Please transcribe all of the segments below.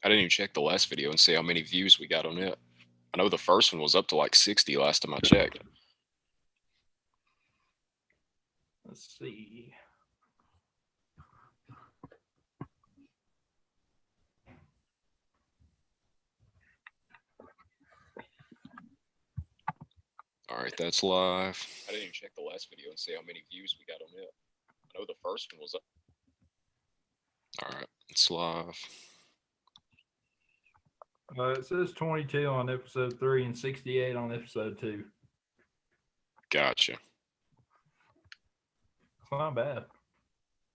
I didn't even check the last video and see how many views we got on it. I know the first one was up to like 60 last time I checked. Let's see. All right, that's live. I didn't even check the last video and see how many views we got on it. I know the first one was up. All right, it's live. It says 22 on episode 3 and 68 on episode 2. Gotcha. It's not bad.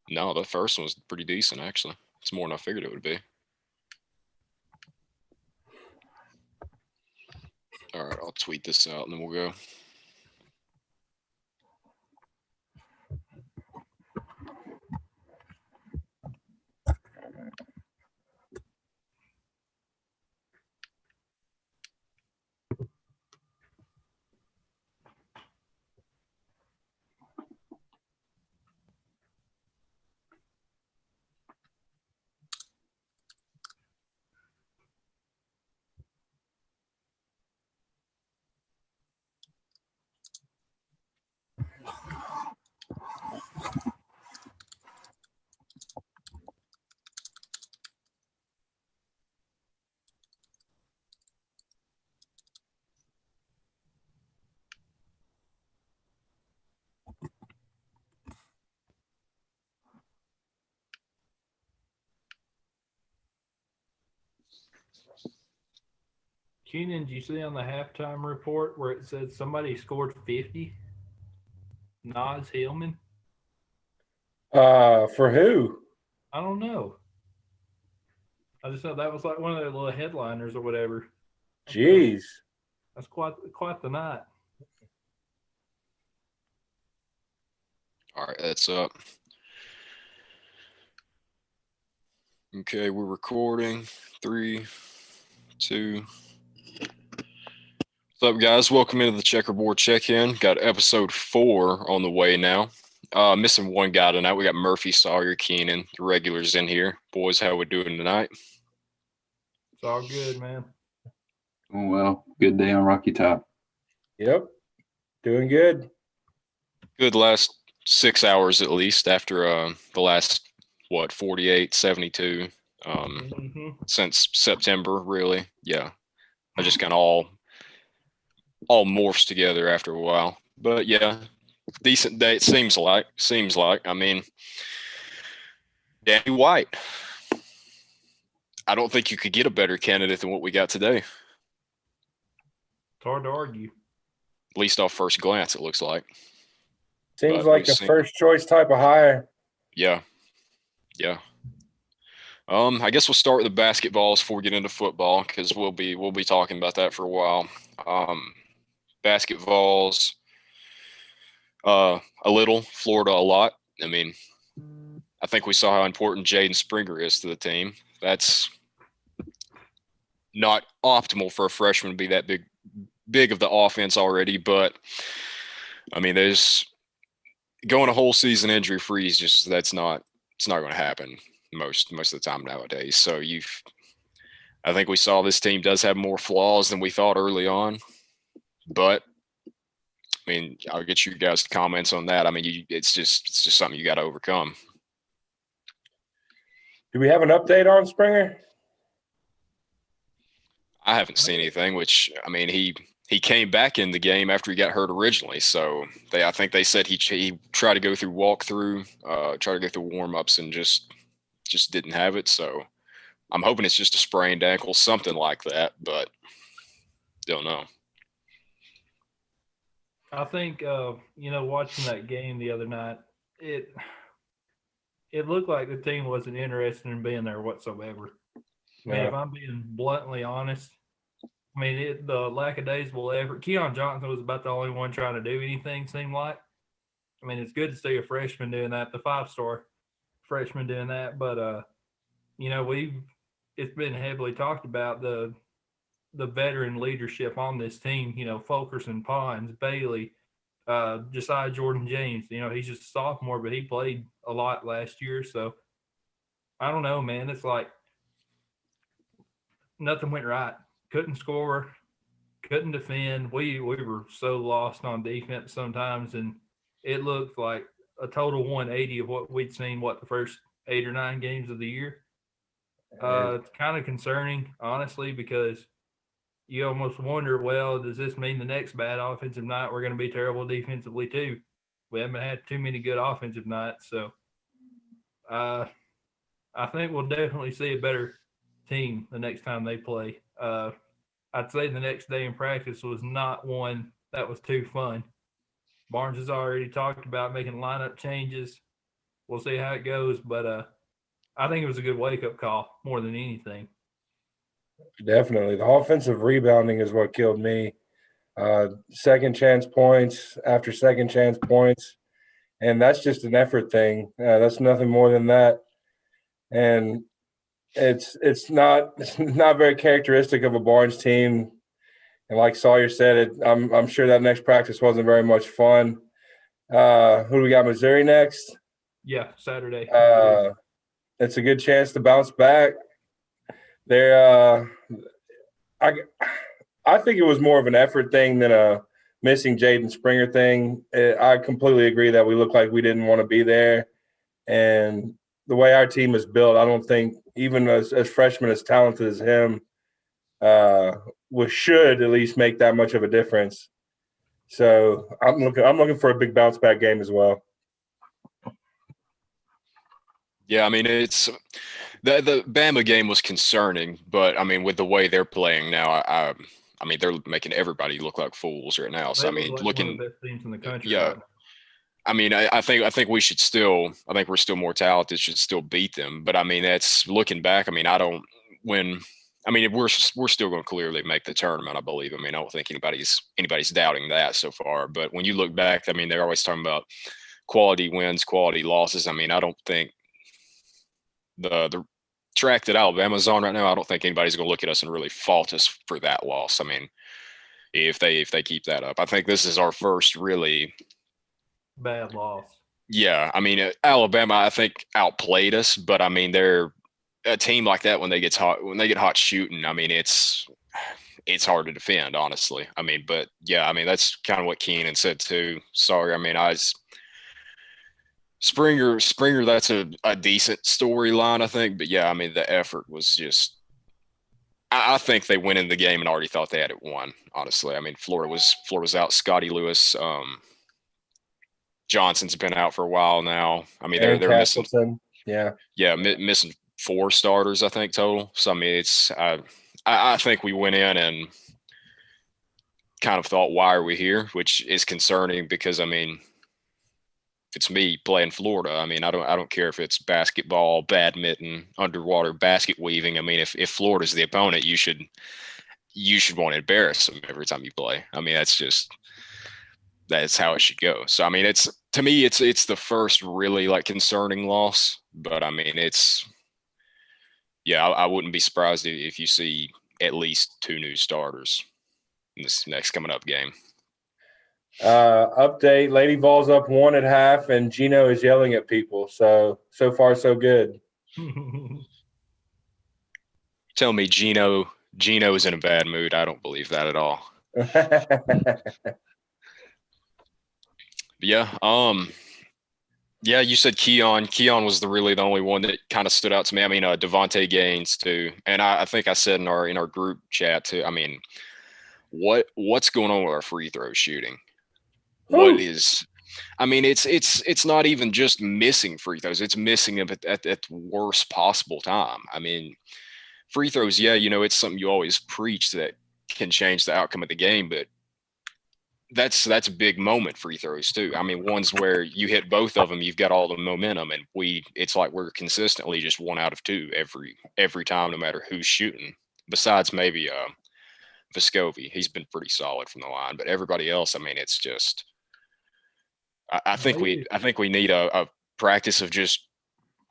No, the first one was pretty decent, actually. It's more than I figured it would be. All right, I'll tweet this out and then we'll go. Keenan, did you see on the halftime report where it said somebody scored 50? Nas Hillman? For who? I don't know. I just thought that was like one of their little headliners or whatever. Jeez. That's quite the night. All right, that's up. Okay, we're recording. 3, 2. What's up, guys? Welcome into the Checkerboard Check-In. Got episode 4 on the way now. Missing one guy tonight. We got Murphy, Sawyer, Keenan, the regulars in here. Boys, how we doing tonight? It's all good, man. Oh, well, good day on Rocky Top. Yep. Doing good. Good last 6 hours at least after the last, 48, 72 since September, really. Yeah. I just kind of all morphs together after a while. But yeah, decent day, it seems like. I mean, Danny White. I don't think you could get a better candidate than what we got today. It's hard to argue. At least off first glance, it looks like. Seems But like we've a seen- first choice type of hire. Yeah. I guess we'll start with the basketballs before we get into football because we'll be talking about that for a while. Basketballs, a little, Florida a lot. I mean, I think we saw how important Jaden Springer is to the team. That's not optimal for a freshman to be that big of the offense already, but I mean, there's going a whole season injury free is just it's not going to happen most of the time nowadays. So I think we saw this team does have more flaws than we thought early on, but I mean, I'll get you guys' comments on that. I mean, it's just something you got to overcome. Do we have an update on Springer? I haven't seen anything, which, I mean, he came back in the game after he got hurt originally. So I think they said he tried to go through walkthrough, try to go through warm-ups and just didn't have it. So I'm hoping it's just a sprained ankle, something like that, but don't know. I think, watching that game the other night, it looked like the team wasn't interested in being there whatsoever. I mean, if I'm being bluntly honest, I mean, the lackadaisical effort. Keon Johnson was about the only one trying to do anything, seemed like. I mean, it's good to see a freshman doing that, the 5-star freshman doing that. But, it's been heavily talked about the veteran leadership on this team, Fulkerson, Pons, Bailey, Josiah Jordan James. He's just a sophomore, but he played a lot last year. So, I don't know, man. It's like nothing went right. Couldn't score, couldn't defend. We were so lost on defense sometimes, and it looked like a total 180 of what we'd seen, the first 8 or 9 games of the year. It's kind of concerning, honestly, because you almost wonder, well, does this mean the next bad offensive night we're going to be terrible defensively too? We haven't had too many good offensive nights, so I think we'll definitely see a better team the next time they play. I'd say the next day in practice was not one that was too fun. Barnes has already talked about making lineup changes. We'll see how it goes, but I think it was a good wake-up call more than anything. Definitely. The offensive rebounding is what killed me. Second chance points after second chance points. And that's just an effort thing. That's nothing more than that. And it's not very characteristic of a Barnes team. And like Sawyer said, I'm sure that next practice wasn't very much fun. Who do we got? Missouri next? Yeah, Saturday. It's a good chance to bounce back. They're I think it was more of an effort thing than a missing Jaden Springer thing. I completely agree that we looked like we didn't want to be there. And the way our team is built, I don't think even as freshmen as talented as him we should at least make that much of a difference. So I'm looking for a big bounce back game as well. Yeah, I mean, it's the Bama game was concerning, but I mean, with the way they're playing now, I mean, they're making everybody look like fools right now. So I mean, like looking, one of the best teams in the country. yeah. Right now. I mean, I think we should still. I think we're still more talented. Should still beat them. But I mean, that's looking back. I mean, I don't when. I mean, we're still going to clearly make the tournament. I believe. I mean, I don't think anybody's doubting that so far. But when you look back, I mean, they're always talking about quality wins, quality losses. I mean, I don't think the track that Alabama's on right now, I don't think anybody's going to look at us and really fault us for that loss. I mean, if they keep that up, I think this is our first really bad loss. Yeah, I mean, Alabama, I think outplayed us, but I mean, they're a team like that when they get hot shooting. I mean, it's hard to defend, honestly. I mean, but yeah, I mean, that's kind of what Keenan said too. Sorry, I mean, Springer, that's a decent storyline, I think. But yeah, I mean, the effort was just. I think they went in the game and already thought they had it won. Honestly, I mean, Florida was out. Scotty Lewis, Johnson's been out for a while now. I mean, they're missing. Yeah, missing 4 starters, I think, total. So I mean, I think we went in and kind of thought, why are we here? Which is concerning because I mean, if it's me playing Florida, I mean, I don't care if it's basketball, badminton, underwater basket weaving. I mean, if Florida's the opponent, you should want to embarrass them every time you play. I mean, that's how it should go. So I mean, to me, it's the first really like concerning loss. But I mean, I wouldn't be surprised if you see at least 2 new starters in this next coming up game. Update: Lady Vols up 1 at half, and Gino is yelling at people. So far, so good. Tell me, Gino is in a bad mood. I don't believe that at all. Yeah. Yeah, you said Keon. Keon was the only one that kind of stood out to me. I mean, Devontae Gaines too, and I think I said in our group chat too. I mean, what's going on with our free throw shooting? What is? I mean, it's not even just missing free throws; it's missing them at the worst possible time. I mean, free throws. Yeah, it's something you always preach that can change the outcome of the game, but that's a big moment free throws too. I mean, ones where you hit both of them, you've got all the momentum, and it's like we're consistently just 1 out of 2 every time, no matter who's shooting. Besides maybe Vescovi, he's been pretty solid from the line, but everybody else, I mean, it's just. I think we need a practice of just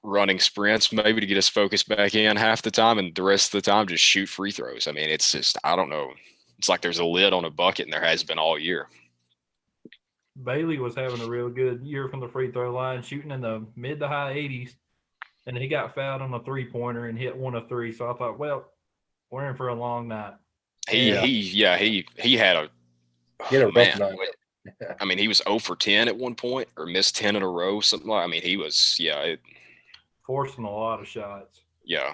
running sprints, maybe to get us focused back in half the time, and the rest of the time just shoot free throws. I mean, it's just I don't know. It's like there's a lid on a bucket, and there has been all year. Bailey was having a real good year from the free throw line, shooting in the mid to high 80s, and he got fouled on a 3-pointer and hit 1 of 3. So I thought, well, we're in for a long night. He had a He had a rough man. night. I mean, he was 0 for 10 at one point, or missed 10 in a row, something like. I mean, he was Forcing a lot of shots. yeah.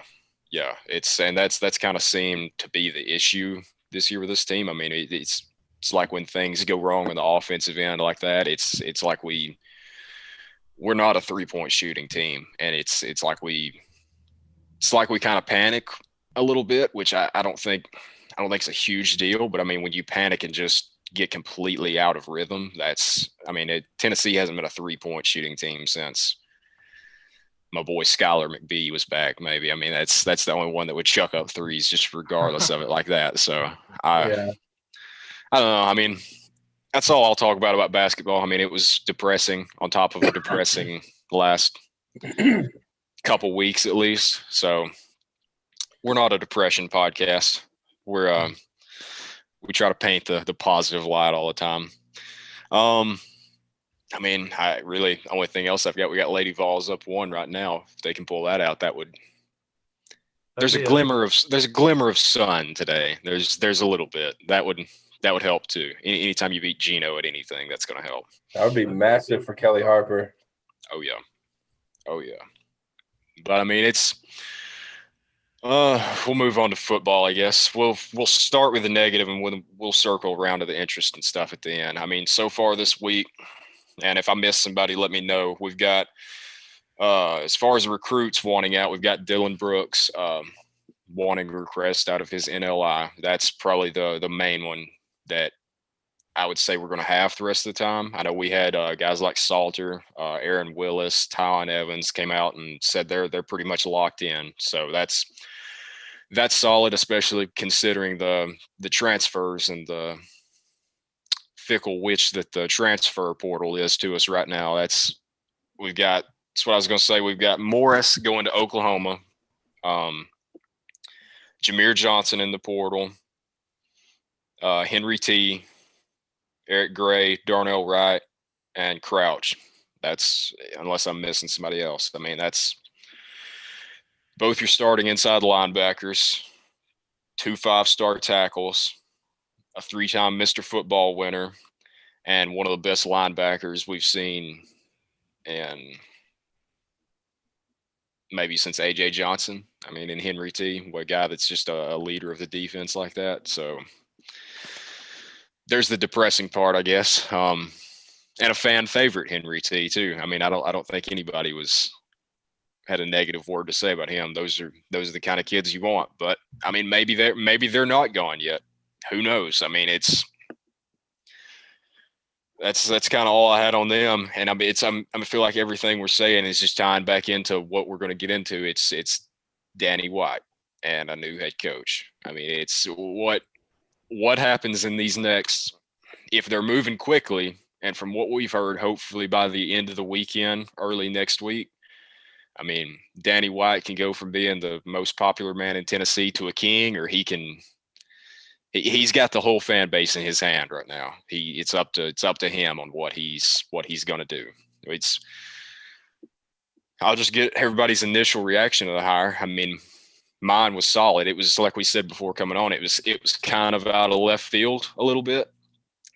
That's kind of seemed to be the issue this year with this team. I mean, it's like when things go wrong on the offensive end like that, it's like we're not a 3-point shooting team, and it's like we kind of panic a little bit, which I don't think it's a huge deal. But I mean, when you panic and just get completely out of rhythm, Tennessee hasn't been a 3-point shooting team since my boy Skylar McBee was back. Maybe, I mean, that's the only one that would chuck up threes just regardless of it like that. So I don't know. I mean, that's all I'll talk about basketball. I mean, it was depressing on top of a depressing last couple weeks at least. So we're not a depression podcast. We try to paint the positive light all the time. I mean, the only thing else I've got, we got Lady Vols up 1 right now. If they can pull that out, there's a glimmer of sun today. There's a little bit that would help too. Anytime you beat Gino at anything, that's going to help. That would be massive for Kelly Harper. Oh yeah. But I mean, we'll move on to football, I guess. We'll start with the negative, and we'll circle around to the interest and stuff at the end. I mean, so far this week, and if I miss somebody, let me know. We've got, as far as recruits wanting out, we've got Dylan Brooks wanting a request out of his NLI. That's probably the main one that I would say we're going to have the rest of the time. I know we had guys like Salter, Aaron Willis, Tyron Evans came out and said they're pretty much locked in. So that's solid, especially considering the transfers and the fickle witch that the transfer portal is to us right now. That's what I was going to say. We've got Morris going to Oklahoma, Jameer Johnson in the portal, Henry T, Eric Gray, Darnell Wright, and Crouch. That's, unless I'm missing somebody else. I mean, that's both your starting inside linebackers, 2 5-star tackles, a 3-time Mr. Football winner, and one of the best linebackers we've seen in maybe since A.J. Johnson. I mean, in Henry T, a guy that's just a leader of the defense like that. So there's the depressing part, I guess. And a fan favorite, Henry T, too. I mean, I don't think anybody had a negative word to say about him. Those are the kind of kids you want. But I mean, maybe they're not gone yet. Who knows? I mean, that's kind of all I had on them. And I feel like everything we're saying is just tying back into what we're going to get into. It's Danny White and a new head coach. I mean, it's what happens in these next, if they're moving quickly, and from what we've heard, hopefully by the end of the weekend, early next week, I mean, Danny White can go from being the most popular man in Tennessee to a king, or he's got the whole fan base in his hand right now. It's up to him on what he's going to do. I'll just get everybody's initial reaction to the hire. I mean, mine was solid. It was like we said before coming on. It was kind of out of left field a little bit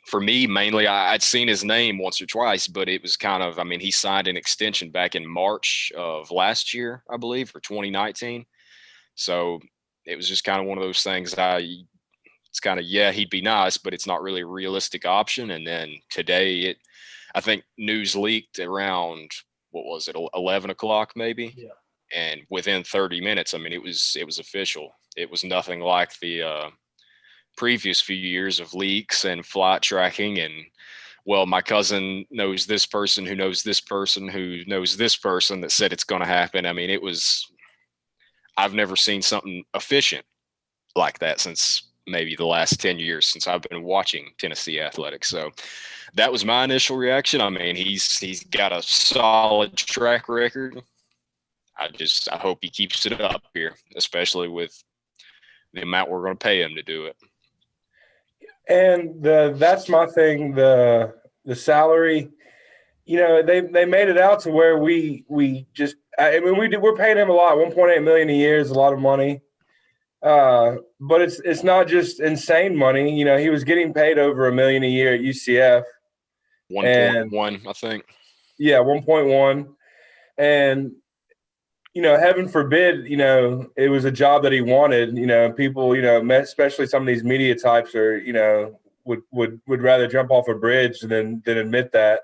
for me. Mainly, I'd seen his name once or twice, but it was kind of. I mean, he signed an extension back in March of last year, I believe, or 2019. So it was just kind of one of those things. It's kind of, he'd be nice, but it's not really a realistic option. And then today, I think news leaked around, what was it, 11 o'clock maybe? Yeah. And within 30 minutes, I mean, it was official. It was nothing like the previous few years of leaks and flight tracking and, well, my cousin knows this person who knows this person who knows this person that said it's going to happen. I mean, I've never seen something efficient like that since maybe the last 10 years since I've been watching Tennessee athletics. So that was my initial reaction. I mean, he's got a solid track record. I hope he keeps it up here, especially with the amount we're going to pay him to do it. And that's my thing. The salary, you know, they made it out to where we're paying him a lot. $1.8 million a year is a lot of money. But it's not just insane money. You know, he was getting paid over $1 million a year at UCF. 1.1, I think. Yeah, 1.1. And, you know, heaven forbid, you know, it was a job that he wanted. You know, people, you know, especially some of these media types are, you know, would rather jump off a bridge than admit that.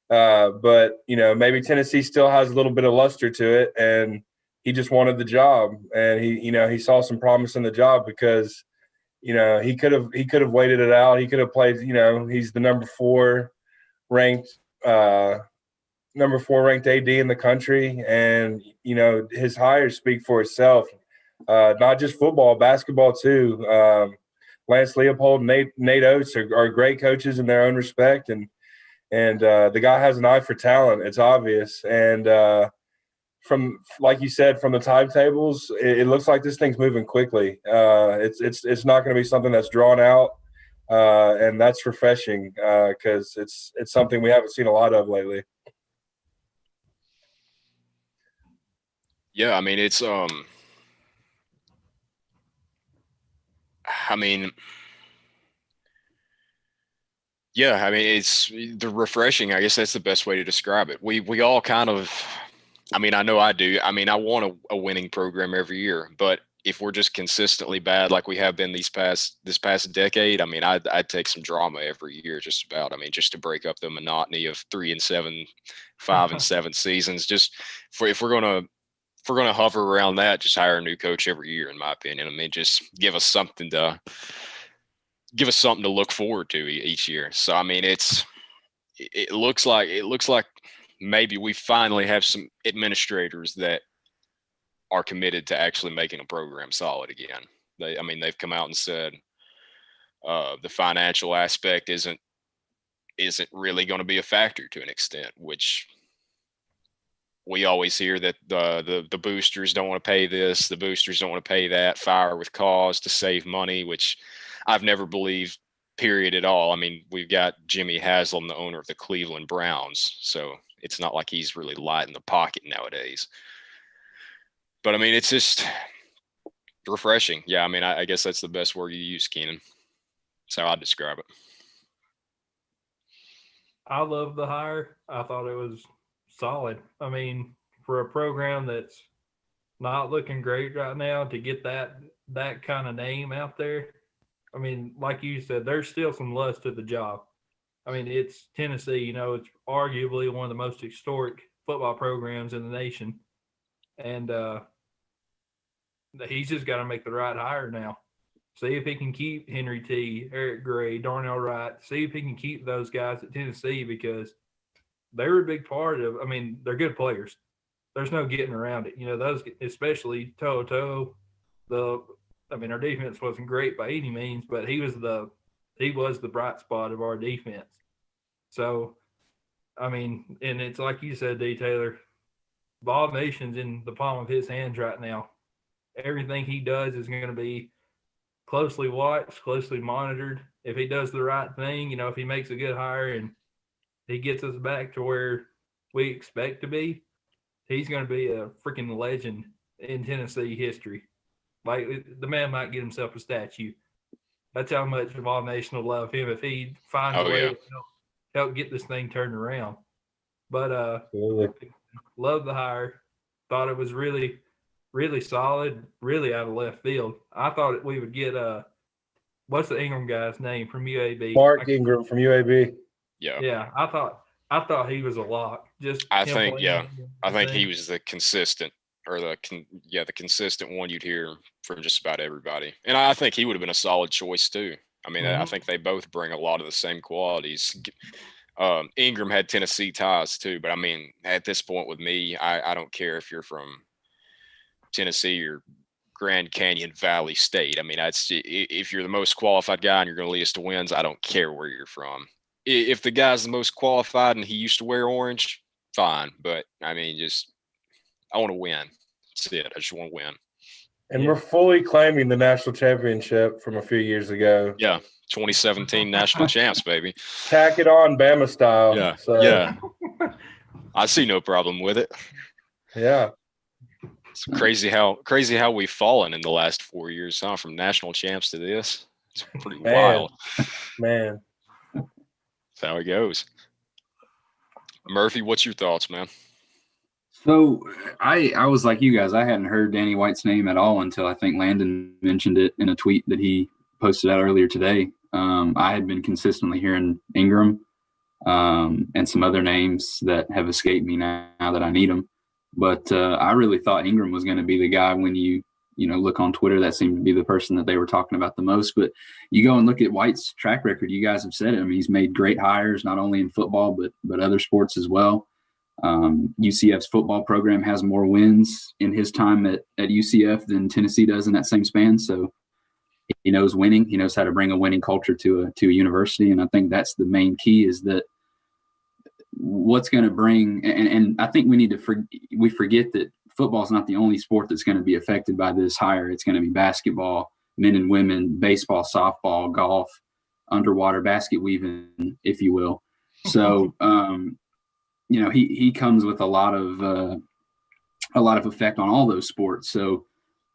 But, you know, maybe Tennessee still has a little bit of luster to it, and he just wanted the job. And he saw some promise in the job because, you know, he could have waited it out. He could have played, you know, he's the number four ranked AD in the country. And, you know, his hires speak for itself. Not just football, basketball too. Lance Leopold and Nate Oates are great coaches in their own respect. And the guy has an eye for talent. It's obvious. And from, like you said, from the timetables, it looks like this thing's moving quickly. It's not going to be something that's drawn out, and that's refreshing because it's something we haven't seen a lot of lately. Yeah, I mean, it's yeah, I mean, it's the refreshing. I guess that's the best way to describe it. We all kind of, I mean, I know I do. I mean, I want a winning program every year, but if we're just consistently bad like we have been this past decade, I mean, I'd take some drama every year, just about. I mean, just to break up the monotony of 3-7, 5-7 seasons. Just if we're gonna hover around that, just hire a new coach every year, in my opinion. I mean, just give us something to look forward to each year. So I mean, it looks like maybe we finally have some administrators that are committed to actually making a program solid again. They've come out and said the financial aspect isn't really going to be a factor to an extent, which we always hear that the boosters don't want to pay this, the boosters don't want to pay that, fire with cause to save money, which I've never believed, period, at all. I mean, we've got Jimmy Haslam, the owner of the Cleveland Browns, so it's not like he's really light in the pocket nowadays. But I mean, it's just refreshing. Yeah, I mean, I guess that's the best word you use, Keenan. That's how I describe it. I love the hire. I thought it was solid. I mean, for a program that's not looking great right now, to get that kind of name out there, I mean, like you said, there's still some lust to the job. I mean, it's Tennessee. You know, it's arguably one of the most historic football programs in the nation, and he's just got to make the right hire now. See if he can keep Henry T, Eric Gray, Darnell Wright. See if he can keep those guys at Tennessee, because they were a big part of. I mean, they're good players. There's no getting around it. You know, those, especially Toto. I mean, our defense wasn't great by any means, but he was the bright spot of our defense. So, I mean, and it's like you said, D. Taylor, Vol Nation's in the palm of his hands right now. Everything he does is going to be closely watched, closely monitored. If he does the right thing, you know, if he makes a good hire and he gets us back to where we expect to be, he's going to be a freaking legend in Tennessee history. Like, the man might get himself a statue. That's how much Vol Nation will love him if he finds a way to help get this thing turned around. But love the hire. Thought it was really, really solid, really out of left field. I thought we would get what's the Ingram guy's name from UAB? Mark Ingram from UAB. Yeah. Yeah, I thought he was a lock. I think he was the consistent, or the consistent one you'd hear from just about everybody. And I think he would have been a solid choice too. I mean, I think they both bring a lot of the same qualities. Ingram had Tennessee ties too, but I mean, at this point with me, I don't care if you're from Tennessee or Grand Canyon Valley State. I mean, if you're the most qualified guy and you're going to lead us to wins, I don't care where you're from. If the guy's the most qualified and he used to wear orange, fine. But I mean, I want to win. That's it. I just want to win. And we're fully claiming the national championship from a few years ago. Yeah, 2017 national champs, baby. Tack it on, Bama style. Yeah, I see no problem with it. Yeah. It's crazy how we've fallen in the last 4 years, huh? From national champs to this. It's pretty Man. wild. Man. That's how it goes. Murphy, what's your thoughts, man? So I was like you guys. I hadn't heard Danny White's name at all until I think Landon mentioned it in a tweet that he posted out earlier today. I had been consistently hearing Ingram and some other names that have escaped me now that I need them. But I really thought Ingram was going to be the guy when you look on Twitter. That seemed to be the person that they were talking about the most. But you go and look at White's track record. You guys have said it. I mean, he's made great hires not only in football but other sports as well. UCF's football program has more wins in his time at UCF than Tennessee does in that same span. So he knows winning. He knows how to bring a winning culture to a university, and I think that's the main key. Is that what's going to bring? And I think we need to we forget that football is not the only sport that's going to be affected by this hire. It's going to be basketball, men and women, baseball, softball, golf, underwater basket weaving, if you will. So. He comes with a lot of effect on all those sports. So,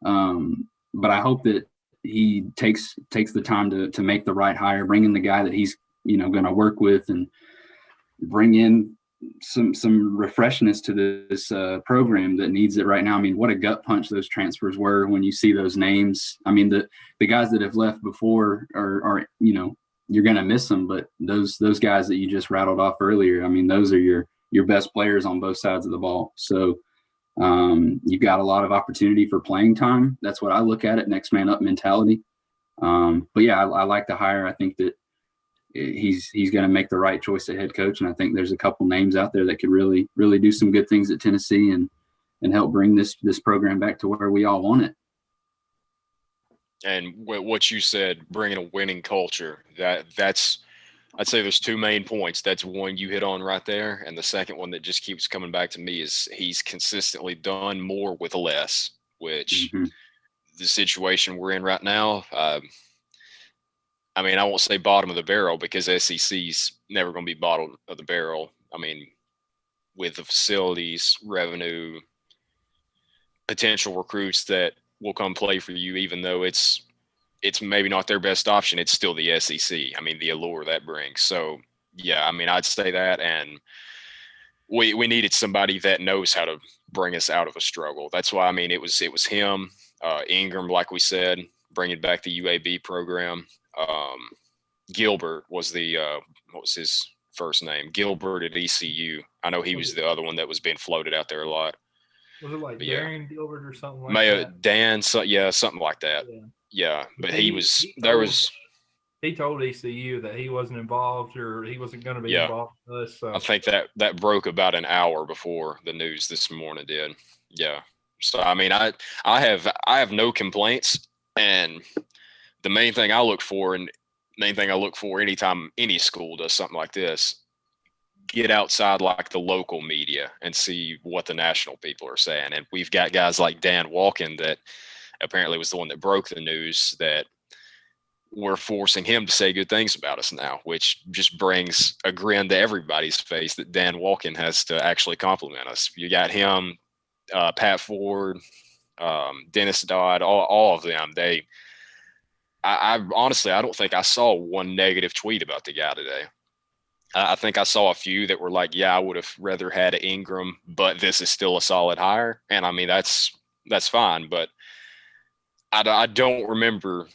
but I hope that he takes the time to make the right hire, bring in the guy that he's going to work with, and bring in some refreshness to this program that needs it right now. I mean, what a gut punch those transfers were when you see those names. I mean, the guys that have left before are you're going to miss them, but those guys that you just rattled off earlier, I mean, those are your best players on both sides of the ball. So you've got a lot of opportunity for playing time. That's what I look at it, next man up mentality. But yeah, I like the hire. I think that he's going to make the right choice at head coach. And I think there's a couple names out there that could really, really do some good things at Tennessee and help bring this program back to where we all want it. And what you said, bringing a winning culture, that's I'd say there's two main points. That's one you hit on right there. And the second one that just keeps coming back to me is he's consistently done more with less, which the situation we're in right now, I mean, I won't say bottom of the barrel because SEC's never going to be bottom of the barrel. I mean, with the facilities, revenue, potential recruits that will come play for you, even though it's maybe not their best option, it's still the SEC. I mean, the allure that brings. So, yeah, I mean, I'd say that. And we needed somebody that knows how to bring us out of a struggle. That's why, I mean, it was him, Ingram, like we said, bringing back the UAB program. Gilbert was what was his first name? Gilbert at ECU. I know he was the other one that was being floated out there a lot. Was it like Darian Gilbert or something like that? Dan, something like that. Yeah, but he told ECU that he wasn't involved or he wasn't going to be involved with us. So. I think that broke about an hour before the news this morning did. Yeah. So I mean, I have no complaints, and the main thing I look for anytime any school does something like this, get outside like the local media and see what the national people are saying. And we've got guys like Dan Walken that apparently was the one that broke the news that we're forcing him to say good things about us now, which just brings a grin to everybody's face that Dan Walken has to actually compliment us. You got him, Pat Ford, Dennis Dodd, all of them. I honestly, I don't think I saw one negative tweet about the guy today. I think I saw a few that were like, yeah, I would have rather had Ingram, but this is still a solid hire. And I mean, that's fine. But I don't remember,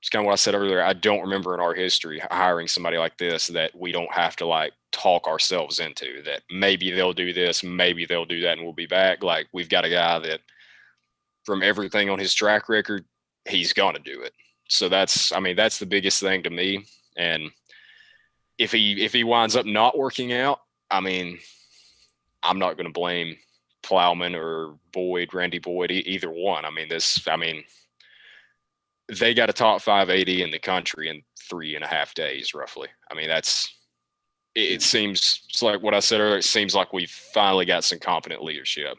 it's kind of what I said earlier, I don't remember in our history hiring somebody like this that we don't have to like talk ourselves into, that maybe they'll do this, maybe they'll do that, and we'll be back. Like, we've got a guy that from everything on his track record, he's going to do it. So that's the biggest thing to me. And if he winds up not working out, I mean, I'm not going to blame Plowman or Boyd, Randy Boyd, either one. I mean, they got a top 5 AD in the country in 3.5 days, roughly. I mean, it seems, it's like what I said earlier, it seems like we've finally got some competent leadership.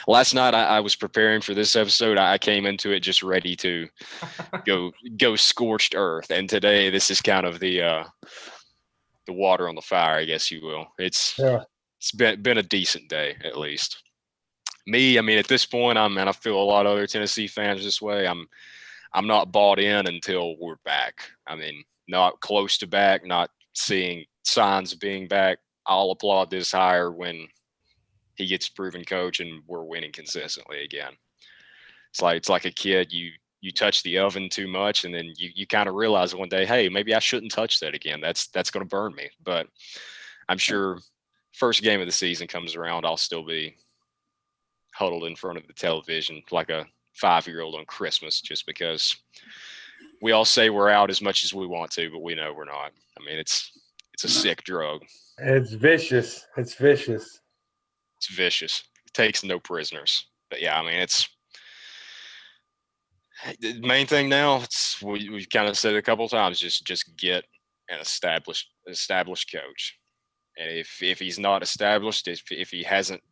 Last night I was preparing for this episode. I came into it just ready to go scorched earth. And today this is kind of the water on the fire, I guess you will. It's been a decent day, at least. me, I mean, at this point, I feel a lot of other Tennessee fans this way. I'm not bought in until we're back. I mean, not close to back, not seeing signs of being back. I'll applaud this hire when he gets proven coach and we're winning consistently again. It's like a kid, you touch the oven too much and then you kind of realize one day, hey, maybe I shouldn't touch that again. That's going to burn me. But I'm sure first game of the season comes around, I'll still be huddled in front of the television like a 5-year-old on Christmas, just because we all say we're out as much as we want to, but we know we're not. I mean, it's a sick drug. It's vicious. It's vicious. It's vicious. It takes no prisoners. But yeah, I mean, it's the main thing now. We've kind of said it a couple of times. Just get an established coach. And if he's not established, if he hasn't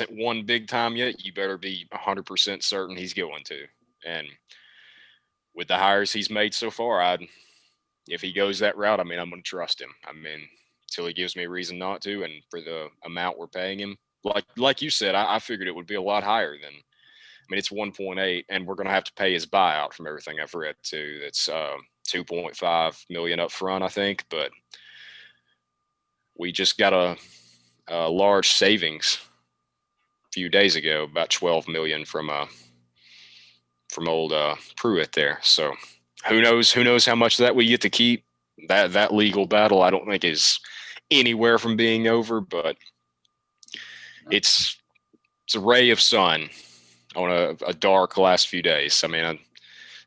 won big time yet, you better be 100% certain he's going to. And with the hires he's made so far, if he goes that route, I mean, I'm going to trust him. I mean, until he gives me a reason not to, and for the amount we're paying him, like you said, I figured it would be a lot higher than. I mean, it's 1.8, and we're going to have to pay his buyout from everything I've read too. That's 2.5 million up front, I think, but we just got a large savings a few days ago, about 12 million from old Pruitt there. So who knows how much of that we get to keep. That legal battle, I don't think is anywhere from being over, but it's a ray of sun on a dark last few days. I mean,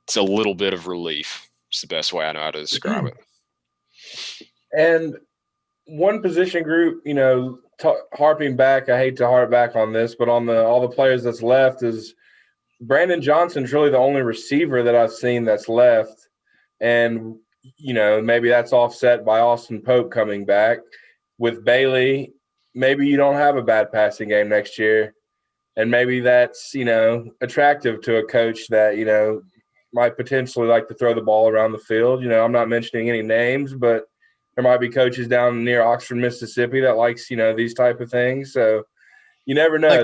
it's a little bit of relief. It's the best way I know how to describe it. And one position group, harping back, I hate to harp back on this, but on all the players that's left is Brandon Johnson's really the only receiver that I've seen that's left. And, maybe that's offset by Austin Pope coming back. With Bailey, maybe you don't have a bad passing game next year. And maybe that's, attractive to a coach that, might potentially like to throw the ball around the field. I'm not mentioning any names, but there might be coaches down near Oxford, Mississippi that likes, these type of things. So you never know.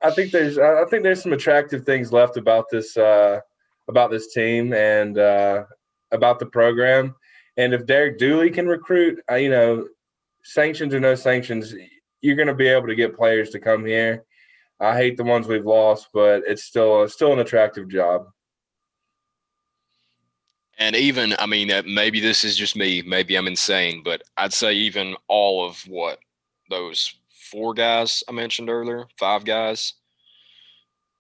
I think there's some attractive things left about this team and about the program. And if Derek Dooley can recruit, sanctions or no sanctions, you're going to be able to get players to come here. I hate the ones we've lost, but it's still an attractive job. And even, I mean, maybe this is just me, maybe I'm insane, but I'd say even all of those 4 guys I mentioned earlier, 5 guys,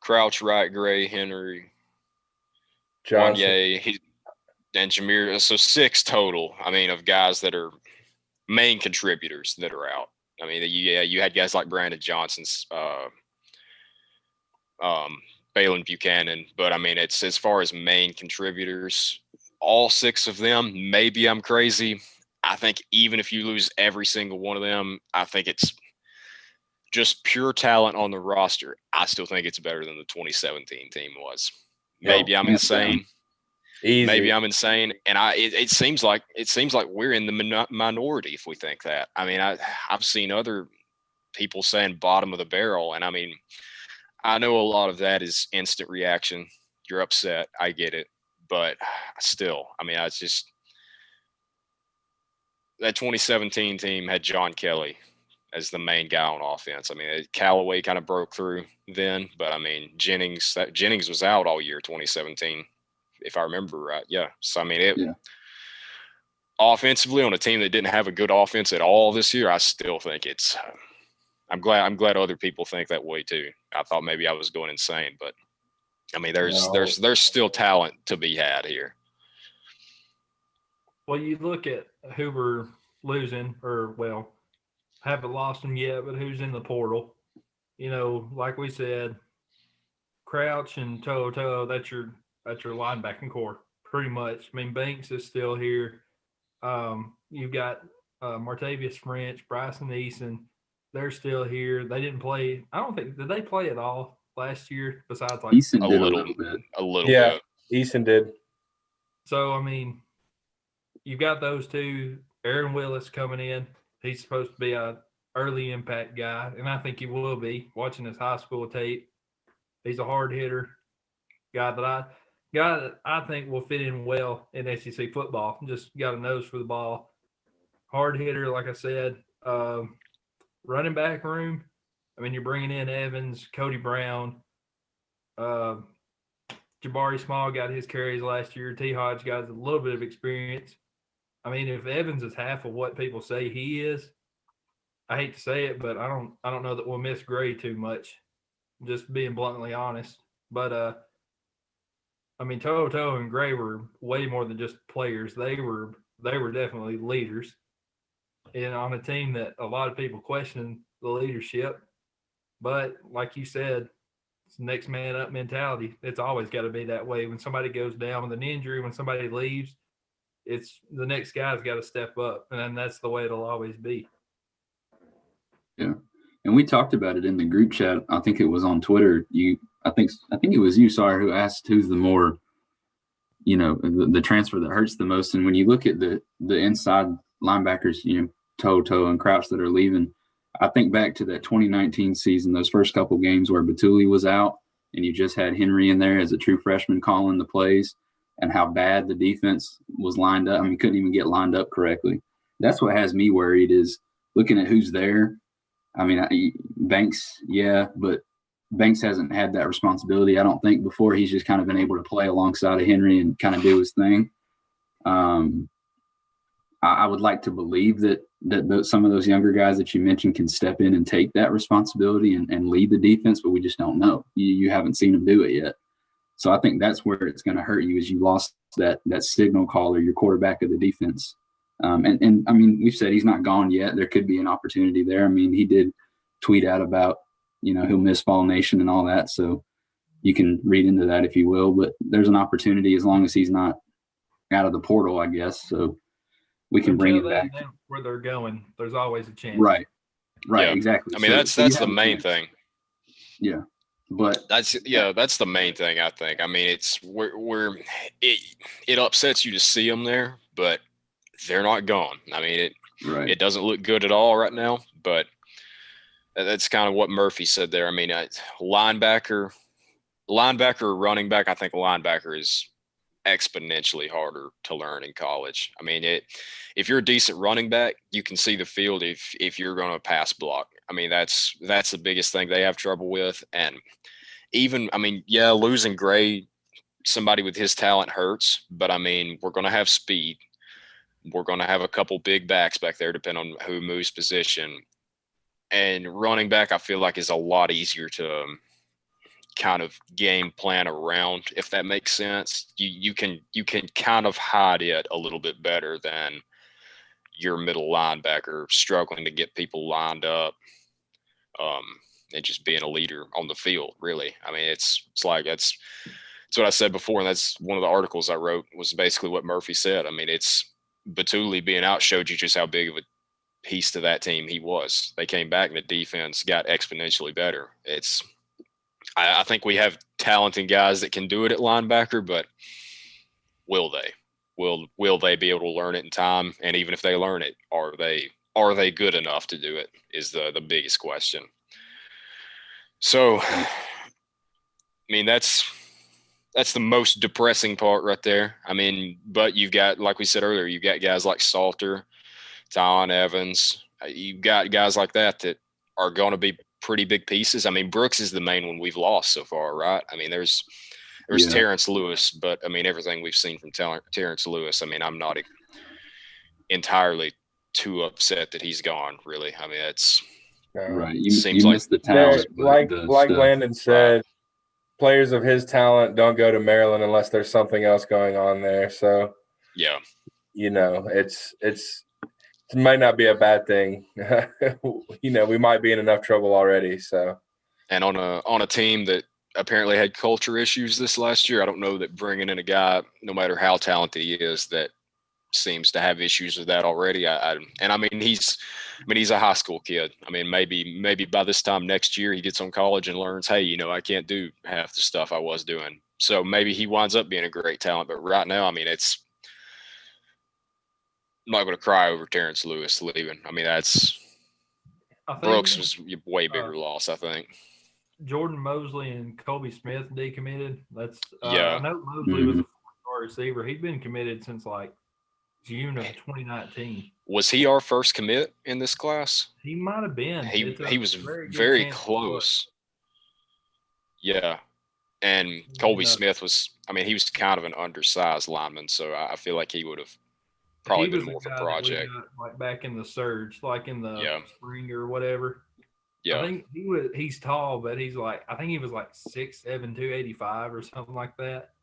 Crouch, Wright, Gray, Henry, Wanye, and Jameer. So 6 total, I mean, of guys that are main contributors that are out. I mean, you had guys like Brandon Johnson's, Balin Buchanan, but I mean, it's as far as main contributors, all 6 of them, maybe I'm crazy. I think even if you lose every single one of them, I think it's just pure talent on the roster. I still think it's better than the 2017 team was. Maybe I'm insane. Easy. Maybe I'm insane, and it seems like we're in the minority if we think that. I mean, I've seen other people saying bottom of the barrel, and I mean, I know a lot of that is instant reaction. You're upset, I get it, but still, I mean, that 2017 team had John Kelly as the main guy on offense. I mean, Callaway kind of broke through then, but I mean, Jennings was out all year 2017. If I remember right. Yeah. So, I mean, offensively on a team that didn't have a good offense at all this year, I still think it's I'm glad other people think that way too. I thought maybe I was going insane, but I mean, there's still talent to be had here. Well, you look at who we're losing, or haven't lost them yet, but who's in the portal. Like we said, Crouch and Toto, that's your linebacking core, pretty much. I mean, Banks is still here. You've got Martavius French, Bryson Eason. They're still here. They didn't play. I don't think – did they play at all last year besides like – Eason did a little bit. A little bit. Eason did. So, I mean, you've got those 2. Aaron Willis coming in. He's supposed to be a early impact guy, and I think he will be. Watching his high school tape, he's a hard hitter guy that I think will fit in well in SEC football. Just got a nose for the ball, hard hitter, like I said. Running back room. I mean, you're bringing in Evans, Cody Brown, uh, Jabari Small got his carries last year. T. Hodge got a little bit of experience. I mean, if Evans is half of what people say he is, I hate to say it, but I don't know that we'll miss Gray too much. Just being bluntly honest. But I mean, Toto and Gray were way more than just players. They were definitely leaders. And on a team that a lot of people question the leadership. But like you said, it's next man up mentality. It's always got to be that way. When somebody goes down with an injury, when somebody leaves, it's the next guy's got to step up, and that's the way it'll always be. Yeah, and we talked about it in the group chat. I think it was on Twitter. I think it was you, Sawyer, who asked who's the more, the transfer that hurts the most. And when you look at the inside linebackers, Toto and Crouch that are leaving, I think back to that 2019 season, those first couple games where Batuli was out, and you just had Henry in there as a true freshman calling the plays, and how bad the defense was lined up. I mean, couldn't even get lined up correctly. That's what has me worried, is looking at who's there. I mean, Banks, yeah, but Banks hasn't had that responsibility, I don't think, before. He's just kind of been able to play alongside of Henry and kind of do his thing. I would like to believe that some of those younger guys that you mentioned can step in and take that responsibility and lead the defense, but we just don't know. You haven't seen them do it yet. So I think that's where it's going to hurt you, is you lost that signal caller, your quarterback of the defense. And I mean, we've said he's not gone yet. There could be an opportunity there. I mean, he did tweet out about, he'll miss Ball Nation and all that. So you can read into that if you will, but there's an opportunity as long as he's not out of the portal, I guess. So we can bring him back. Where they're going, there's always a chance. Right, Yeah. exactly. I mean, that's the main thing. Yeah. But that's the main thing, I think. I mean, it's it upsets you to see them there, but they're not gone. I mean, it doesn't look good at all right now, but that's kind of what Murphy said there. I mean, linebacker, running back. I think linebacker is exponentially harder to learn in college. I mean, if you're a decent running back, you can see the field if you're going to pass block. I mean, that's the biggest thing they have trouble with. And even, I mean, yeah, losing Gray, somebody with his talent hurts, but I mean, we're going to have speed. We're going to have a couple big backs back there, depending on who moves position. And running back, I feel like, is a lot easier to kind of game plan around, if that makes sense. You can kind of hide it a little bit better than your middle linebacker struggling to get people lined up, and just being a leader on the field, really. I mean, it's like that's what I said before, and that's one of the articles I wrote, was basically what Murphy said. I mean, it's Batuli being out showed you just how big of a piece to that team he was. They came back and the defense got exponentially better. I think we have talented guys that can do it at linebacker, but will they? Will they be able to learn it in time? And even if they learn it, are they good enough to do it, is the biggest question. So, I mean, that's the most depressing part right there. I mean, but you've got, like we said earlier, you've got guys like Salter, Tylan Evans. You've got guys like that are going to be pretty big pieces. I mean, Brooks is the main one we've lost so far, right? I mean, there's Terrence Lewis, but I mean, everything we've seen from Terrence Lewis, I mean, I'm not entirely too upset that he's gone, really. I mean, it's right. You miss the talent. Like Landon said, players of his talent don't go to Maryland unless there's something else going on there. So, yeah, it might not be a bad thing. We might be in enough trouble already. So, and on a team that apparently had culture issues this last year, I don't know that bringing in a guy, no matter how talented he is, that seems to have issues with that already. I mean, he's a high school kid. I mean, maybe by this time next year he gets on college and learns, hey, I can't do half the stuff I was doing. So maybe he winds up being a great talent. But right now, I mean, I'm not going to cry over Terrence Lewis leaving. I mean, I think Brooks was a way bigger loss, I think. Jordan Mosley and Colby Smith decommitted. That's I Yeah. know Mosley was a four-star receiver. He'd been committed since like June of 2019. Was he our first commit in this class? He might have been. It's a He was very good very chance close. Yeah. And Colby Smith was, I mean, he was kind of an undersized lineman, so I feel like he would have probably been more of a project. That we got, like back in the surge, like in the Yeah. spring or whatever. Yeah. I think he's tall, but he's like, I think he was like 6'7", 285 or something like that.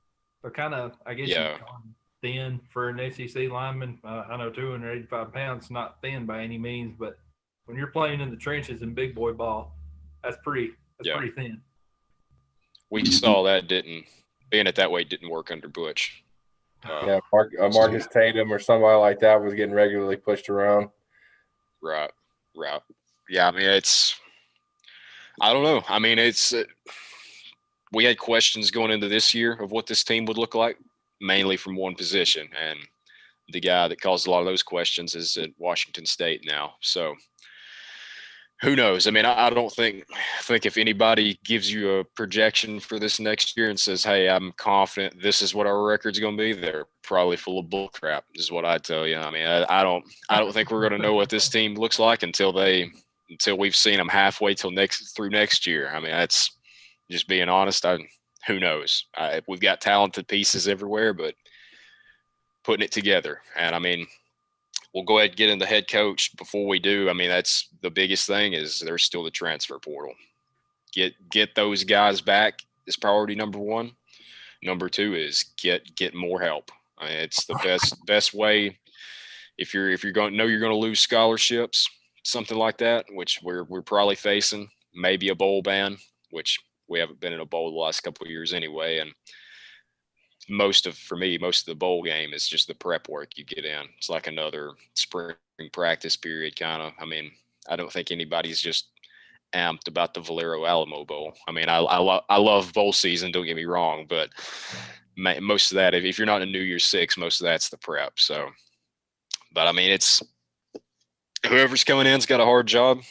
So kind of, I guess Yeah. you call him thin for an SEC lineman. I know 285 pounds, not thin by any means, but when you're playing in the trenches in big boy ball, that's pretty thin. We saw that being it that way didn't work under Butch. Marcus Tatum or somebody like that was getting regularly pushed around. Right. Yeah, I mean, I don't know. I mean, we had questions going into this year of what this team would look like, mainly from one position. And the guy that caused a lot of those questions is at Washington State now. So who knows? I mean, I don't think if anybody gives you a projection for this next year and says, hey, I'm confident this is what our record's going to be, they're probably full of bull crap is what I'd tell you. I mean, I don't think we're going to know what this team looks like until we've seen them halfway through next year. I mean, that's just being honest. Who knows? We've got talented pieces everywhere, but putting it together. And I mean, we'll go ahead and get in the head coach. Before we do, I mean, that's the biggest thing is there's still the transfer portal. Get those guys back is priority number one. Number two is get more help. I mean, it's the best way. If you're going to lose scholarships, something like that, which we're probably facing, maybe a bowl ban, which we haven't been in a bowl the last couple of years anyway. And most of the bowl game is just the prep work you get in. It's like another spring practice period kind of. I mean, I don't think anybody's just amped about the Valero Alamo Bowl. I mean, I love bowl season, don't get me wrong, but most of that, if you're not in New Year's Six, most of that's the prep. So, but I mean, it's whoever's coming in's got a hard job.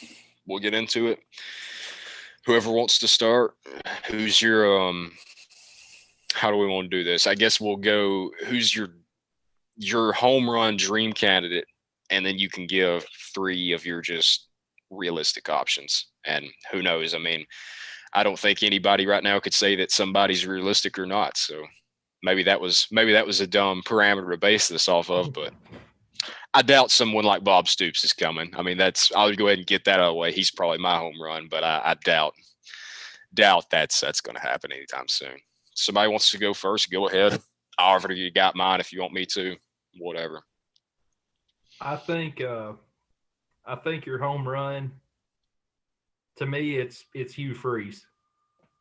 We'll get into it. Whoever wants to start, who's your how do we want to do this? I guess we'll go, who's your home run dream candidate, and then you can give three of your just realistic options. And who knows? I mean, I don't think anybody right now could say that somebody's realistic or not. So maybe that was a dumb parameter to base this off of, but I doubt someone like Bob Stoops is coming. I mean, I would go ahead and get that out of the way. He's probably my home run, but I doubt that's going to happen anytime soon. Somebody wants to go first, go ahead. I already got mine if you want me to, whatever. I think your home run, to me, it's Hugh Freeze.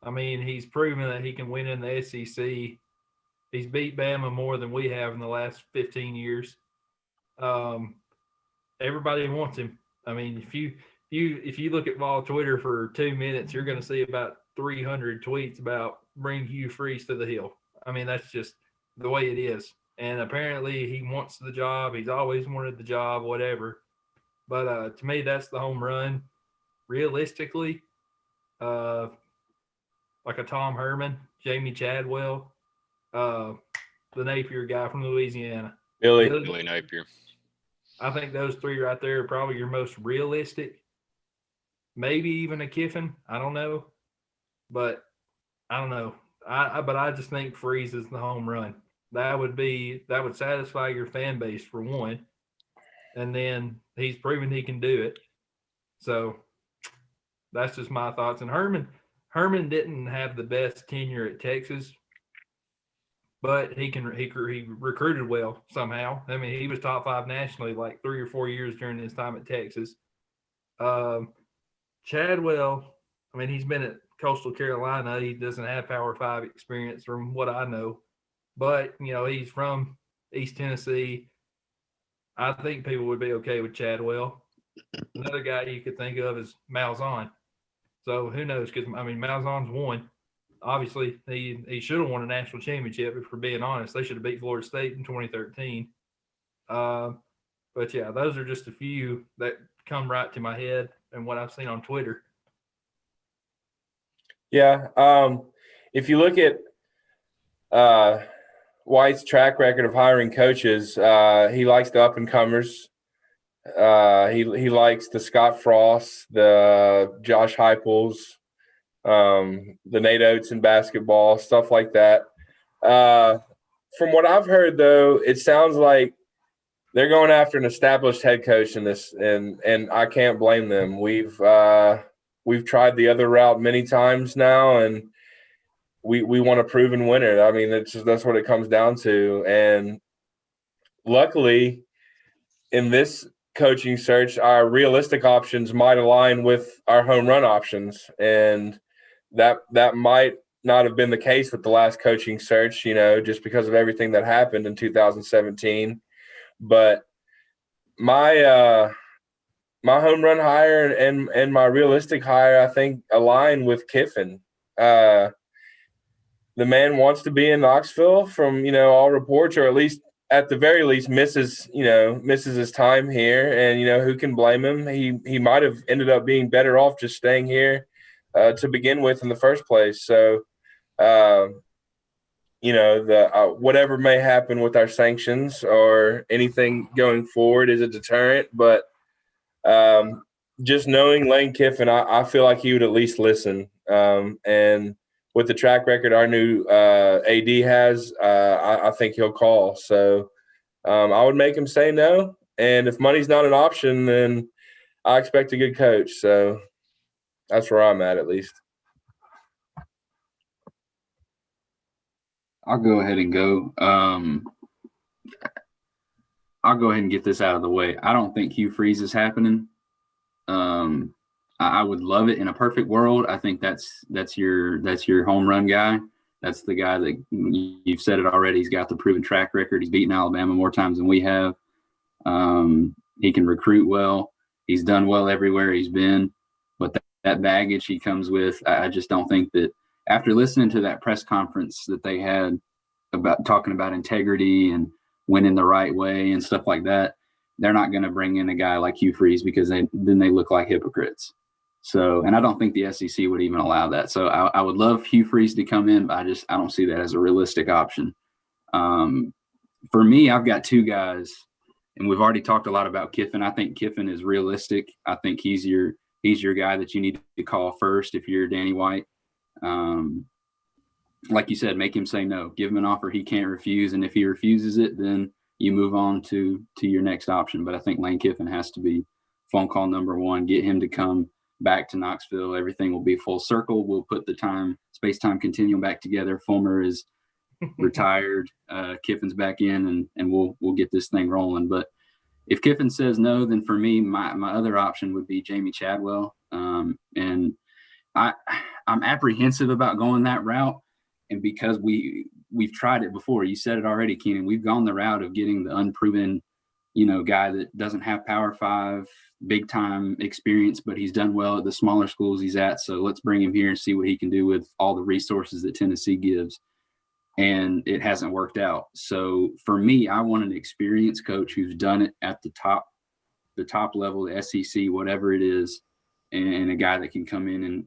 I mean, he's proven that he can win in the SEC. He's beat Bama more than we have in the last 15 years. Everybody wants him. I mean, if you look at Vol Twitter for 2 minutes, you're going to see about 300 tweets about bring Hugh Freeze to the hill. I mean, that's just the way it is. And apparently he wants the job. He's always wanted the job, whatever. But to me, that's the home run. Realistically, like a Tom Herman, Jamie Chadwell, the Napier guy from Louisiana. Billy Napier. I think those three right there are probably your most realistic. Maybe even a Kiffin. I don't know. But I don't know. But I just think Freeze is the home run. That would satisfy your fan base for one. And then he's proven he can do it. So that's just my thoughts. And Herman didn't have the best tenure at Texas, but he recruited well somehow. I mean, he was top 5 nationally like 3 or 4 years during his time at Texas. Chadwell, I mean, he's been at Coastal Carolina. He doesn't have Power 5 experience from what I know, but he's from East Tennessee. I think people would be okay with Chadwell. Another guy you could think of is Malzahn. So who knows? Because I mean, Malzahn's won. Obviously, he should have won a national championship. If we're being honest, they should have beat Florida State in 2013. But yeah, those are just a few that come right to my head. and what I've seen on Twitter. Yeah. If you look at White's track record of hiring coaches, he likes the up and comers. He likes the Scott Frost, the Josh Heupels, the Nate Oates in basketball, stuff like that. From what I've heard, though, it sounds like they're going after an established head coach in this, and I can't blame them. We've tried the other route many times now, and we want a proven winner. I mean, that's what it comes down to. And luckily, in this coaching search, our realistic options might align with our home run options, and that might not have been the case with the last coaching search, just because of everything that happened in 2017. But my my home run hire and my realistic hire, I think, align with Kiffin. The man wants to be in Knoxville from, all reports, or at least at the very least misses his time here. And, who can blame him? He might have ended up being better off just staying here to begin with in the first place. So, whatever may happen with our sanctions or anything going forward is a deterrent. But just knowing Lane Kiffin, I feel like he would at least listen. And with the track record our new AD has, I think he'll call. So I would make him say no. And if money's not an option, then I expect a good coach. So that's where I'm at least. I'll go ahead and go. I'll go ahead and get this out of the way. I don't think Hugh Freeze is happening. I would love it in a perfect world. I think that's your home run guy. That's the guy that you've said it already. He's got the proven track record. He's beaten Alabama more times than we have. He can recruit well. He's done well everywhere he's been. But that baggage he comes with, I just don't think that after listening to that press conference that they had about talking about integrity and winning the right way and stuff like that, they're not going to bring in a guy like Hugh Freeze because then they look like hypocrites. So, and I don't think the SEC would even allow that. So I would love Hugh Freeze to come in, but I don't see that as a realistic option. For me, I've got two guys, and we've already talked a lot about Kiffin. I think Kiffin is realistic. I think he's your guy that you need to call first if you're Danny White. Like you said, make him say no. Give him an offer he can't refuse, and if he refuses it, then you move on to your next option. But I think Lane Kiffin has to be phone call number one. Get him to come back to Knoxville. Everything will be full circle. We'll put the space-time continuum back together. Fulmer is retired. Kiffin's back in, and we'll get this thing rolling. But if Kiffin says no, then for me, my other option would be Jamie Chadwell. And I'm apprehensive about going that route. And because we've tried it before, you said it already, Keenan, we've gone the route of getting the unproven, guy that doesn't have Power 5 big time experience, but he's done well at the smaller schools he's at. So let's bring him here and see what he can do with all the resources that Tennessee gives. And it hasn't worked out. So for me, I want an experienced coach who's done it at the top level, the SEC, whatever it is, and a guy that can come in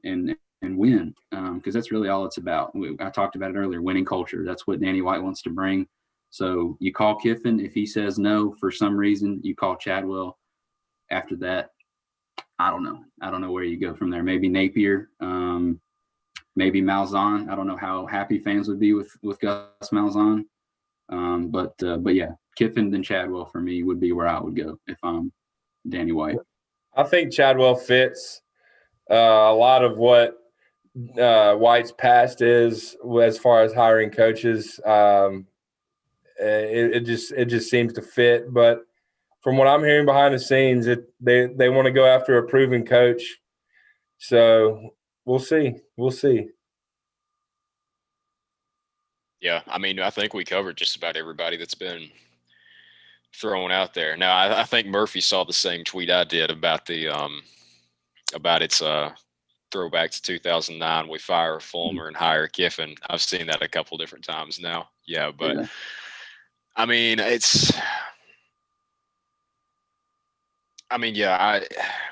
and win, because that's really all it's about. I talked about it earlier, winning culture. That's what Danny White wants to bring. So you call Kiffin. If he says no for some reason, you call Chadwell. After that, I don't know. I don't know where you go from there. Maybe Napier, maybe Malzahn. I don't know how happy fans would be with Gus Malzahn. But yeah, Kiffin then Chadwell for me would be where I would go if I'm Danny White. I think Chadwell fits a lot of what White's past is as far as hiring coaches. It just seems to fit. But from what I'm hearing behind the scenes, they want to go after a proven coach. So we'll see. Yeah, I mean, I think we covered just about everybody that's been thrown out there. Now, I think Murphy saw the same tweet I did about the about its throwback to 2009. We fire Fulmer and hire Kiffin. I've seen that a couple different times now. Yeah, but Yeah. I mean, I mean, yeah,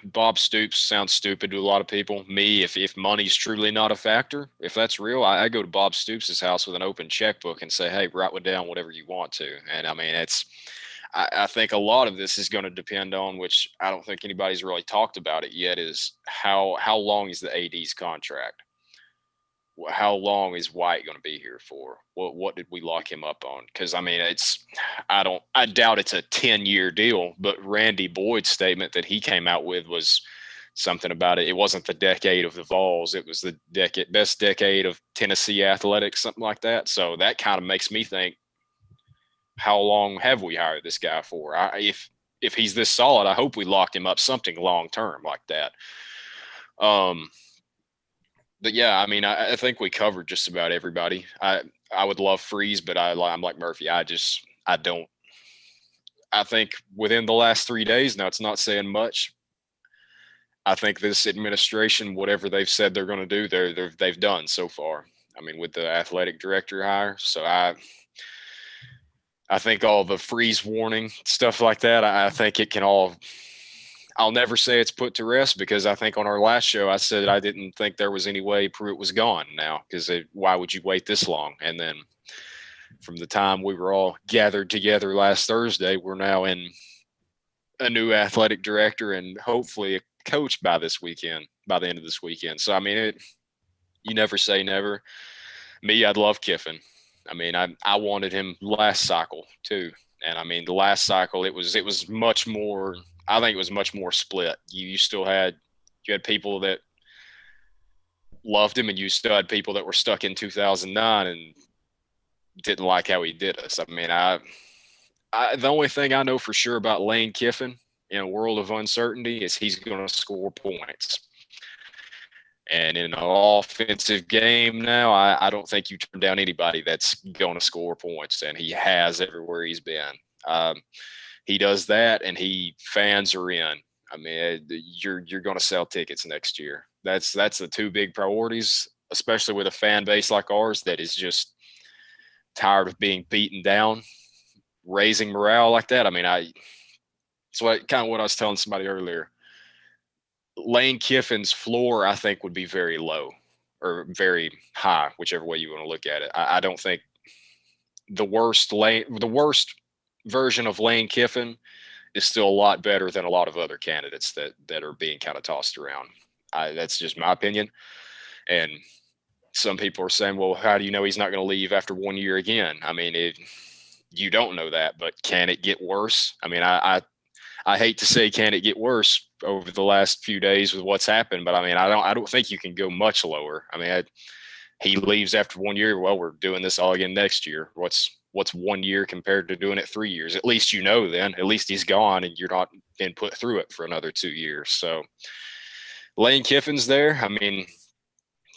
Bob Stoops sounds stupid to a lot of people. Me, if money's truly not a factor, if that's real, I go to Bob Stoops' house with an open checkbook and say, hey, write down whatever you want to. And I mean, I think a lot of this is going to depend on, which I don't think anybody's really talked about it yet, is how long is the AD's contract? How long is White going to be here for? What did we lock him up on? Because I mean, I doubt it's a 10-year deal. But Randy Boyd's statement that he came out with was something about it. It wasn't the decade of the Vols. It was the best decade of Tennessee athletics, something like that. So that kind of makes me think, how long have we hired this guy for? If he's this solid, I hope we locked him up something long term like that. But yeah, I mean, I think we covered just about everybody. I would love Freeze, but I'm like Murphy. I don't. I think within the last 3 days, now it's not saying much. I think this administration, whatever they've said they're going to do, they've done so far. I mean, with the athletic director hire, so I think all the freeze warning stuff like that, I think it can all. I'll never say it's put to rest, because I think on our last show I said I didn't think there was any way Pruitt was gone now, because why would you wait this long? And then from the time we were all gathered together last Thursday, we're now in a new athletic director and hopefully a coach by the end of this weekend. So, I mean, you never say never. Me, I'd love Kiffin. I mean, I wanted him last cycle too. And I mean, the last cycle, it was much more, I think it was much more split. You had people that loved him, and you still had people that were stuck in 2009 and didn't like how he did us. I mean, the only thing I know for sure about Lane Kiffin in a world of uncertainty is he's going to score points. And in an offensive game now, I don't think you turn down anybody that's going to score points, and he has everywhere he's been. He does that, and fans are in. I mean, you're going to sell tickets next year. That's the two big priorities, especially with a fan base like ours that is just tired of being beaten down. Raising morale like that. I mean, it's what I was telling somebody earlier. Lane Kiffin's floor, I think, would be very low or very high, whichever way you want to look at it. I don't think the worst version of Lane Kiffin is still a lot better than a lot of other candidates that are being kind of tossed around. That's just my opinion. And some people are saying, well, how do you know he's not going to leave after 1 year again? I mean, you don't know that, but can it get worse? I mean, I hate to say, can it get worse over the last few days with what's happened? But I mean, I don't think you can go much lower. I mean, he leaves after 1 year. Well, we're doing this all again next year. What's 1 year compared to doing it 3 years? At least then. At least he's gone, and you're not being put through it for another 2 years. So Lane Kiffin's there. I mean,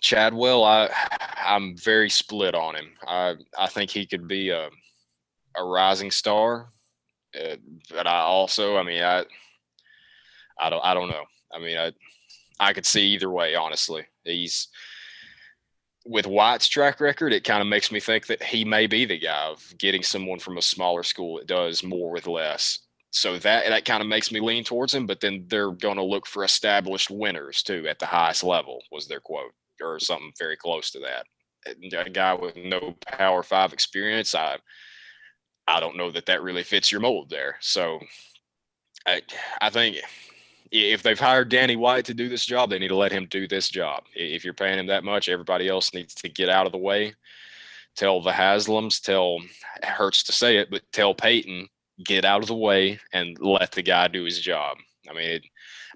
Chadwell, I'm very split on him. I think he could be a rising star. But I don't know. I mean, I could see either way, honestly. He's with White's track record, it kind of makes me think that he may be the guy of getting someone from a smaller school that does more with less. So that kind of makes me lean towards him, but then they're going to look for established winners too at the highest level, was their quote, or something very close to that. A guy with no Power 5 experience, I don't know that really fits your mold there. So I think if they've hired Danny White to do this job, they need to let him do this job. If you're paying him that much, everybody else needs to get out of the way. Tell the Haslams, it hurts to say it, but tell Peyton, get out of the way and let the guy do his job. I mean,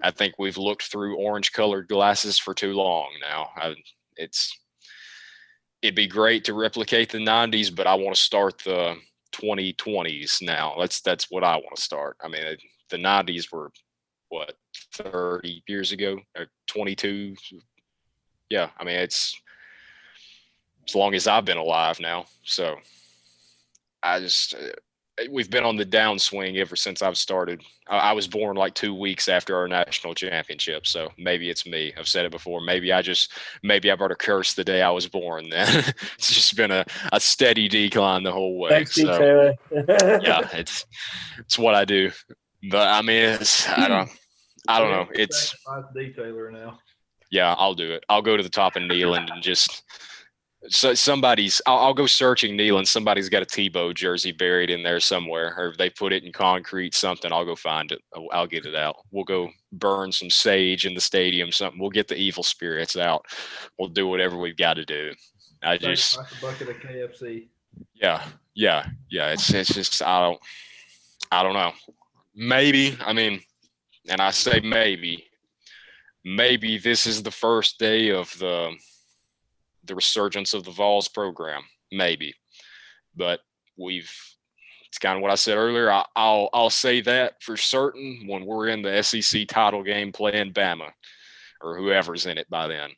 I think we've looked through orange-colored glasses for too long now. It'd be great to replicate the 90s, but I want to start the 2020s now. That's what I want to start. I mean, the 90s were what, 30 years ago or 22. Yeah, I mean, it's as long as I've been alive now. So we've been on the downswing ever since I've started. I was born like 2 weeks after our national championship. So maybe it's me. I've said it before. Maybe I brought a curse the day I was born then. It's just been a steady decline the whole way. Thanks, so, Taylor. yeah, it's what I do. But I mean, I don't know. It's sacrifice detailer now. yeah, I'll do it. I'll go to the top of Neyland and just so I'll go searching Neyland. Somebody's got a Tebow jersey buried in there somewhere, or if they put it in concrete, something. I'll go find it. I'll get it out. We'll go burn some sage in the stadium. Something. We'll get the evil spirits out. We'll do whatever we've got to do. Sacrifice a bucket of KFC. Yeah. It's just I don't know. Maybe I mean, and I say maybe this is the first day of the resurgence of the Vols program, maybe. But it's kind of what I said earlier. I'll say that for certain when we're in the SEC title game playing Bama or whoever's in it by then.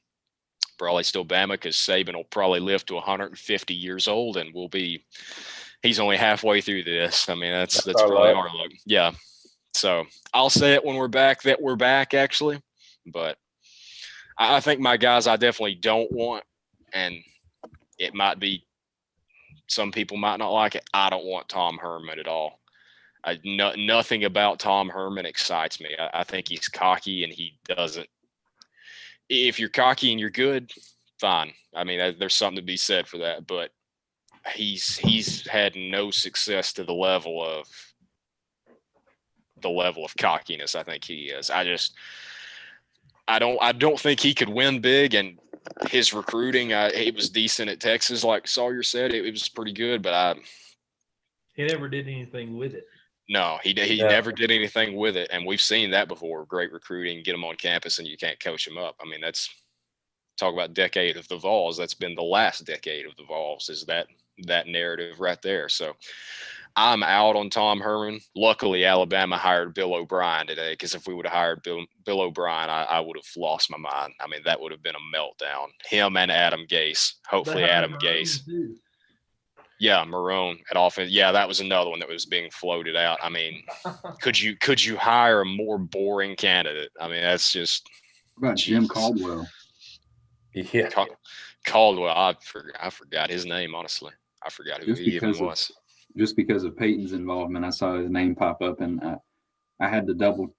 Probably still Bama because Saban will probably live to 150 years old and he's only halfway through this. I mean, that's probably our luck. Yeah. So I'll say it when we're back that we're back actually, but I think my guys I definitely don't want, and it might be some people might not like it. I don't want Tom Herman at all. Nothing about Tom Herman excites me. I think he's cocky and he doesn't. If you're cocky and you're good, fine. I mean, there's something to be said for that. But he's had no success to the level of cockiness. I think he is. I don't think he could win big, and his recruiting, he was decent at Texas, like Sawyer said. It was pretty good, but he never did anything with it. No, he never did anything with it, and we've seen that before. Great recruiting, get them on campus, and you can't coach them up. I mean, that's talk about decade of the Vols. That's been the last decade of the Vols. Is that narrative right there? So I'm out on Tom Herman. Luckily, Alabama hired Bill O'Brien today, because if we would have hired Bill O'Brien, I would have lost my mind. I mean, that would have been a meltdown. Him and Adam Gase. Hopefully, Adam Gase. Yeah, Marone at offense. Yeah, that was another one that was being floated out. I mean, could you hire a more boring candidate? I mean, that's just. What about Jim Caldwell? Yeah, Caldwell. I forgot his name. Honestly, I forgot who he even was. Just because of Peyton's involvement, I saw his name pop up, and I had to double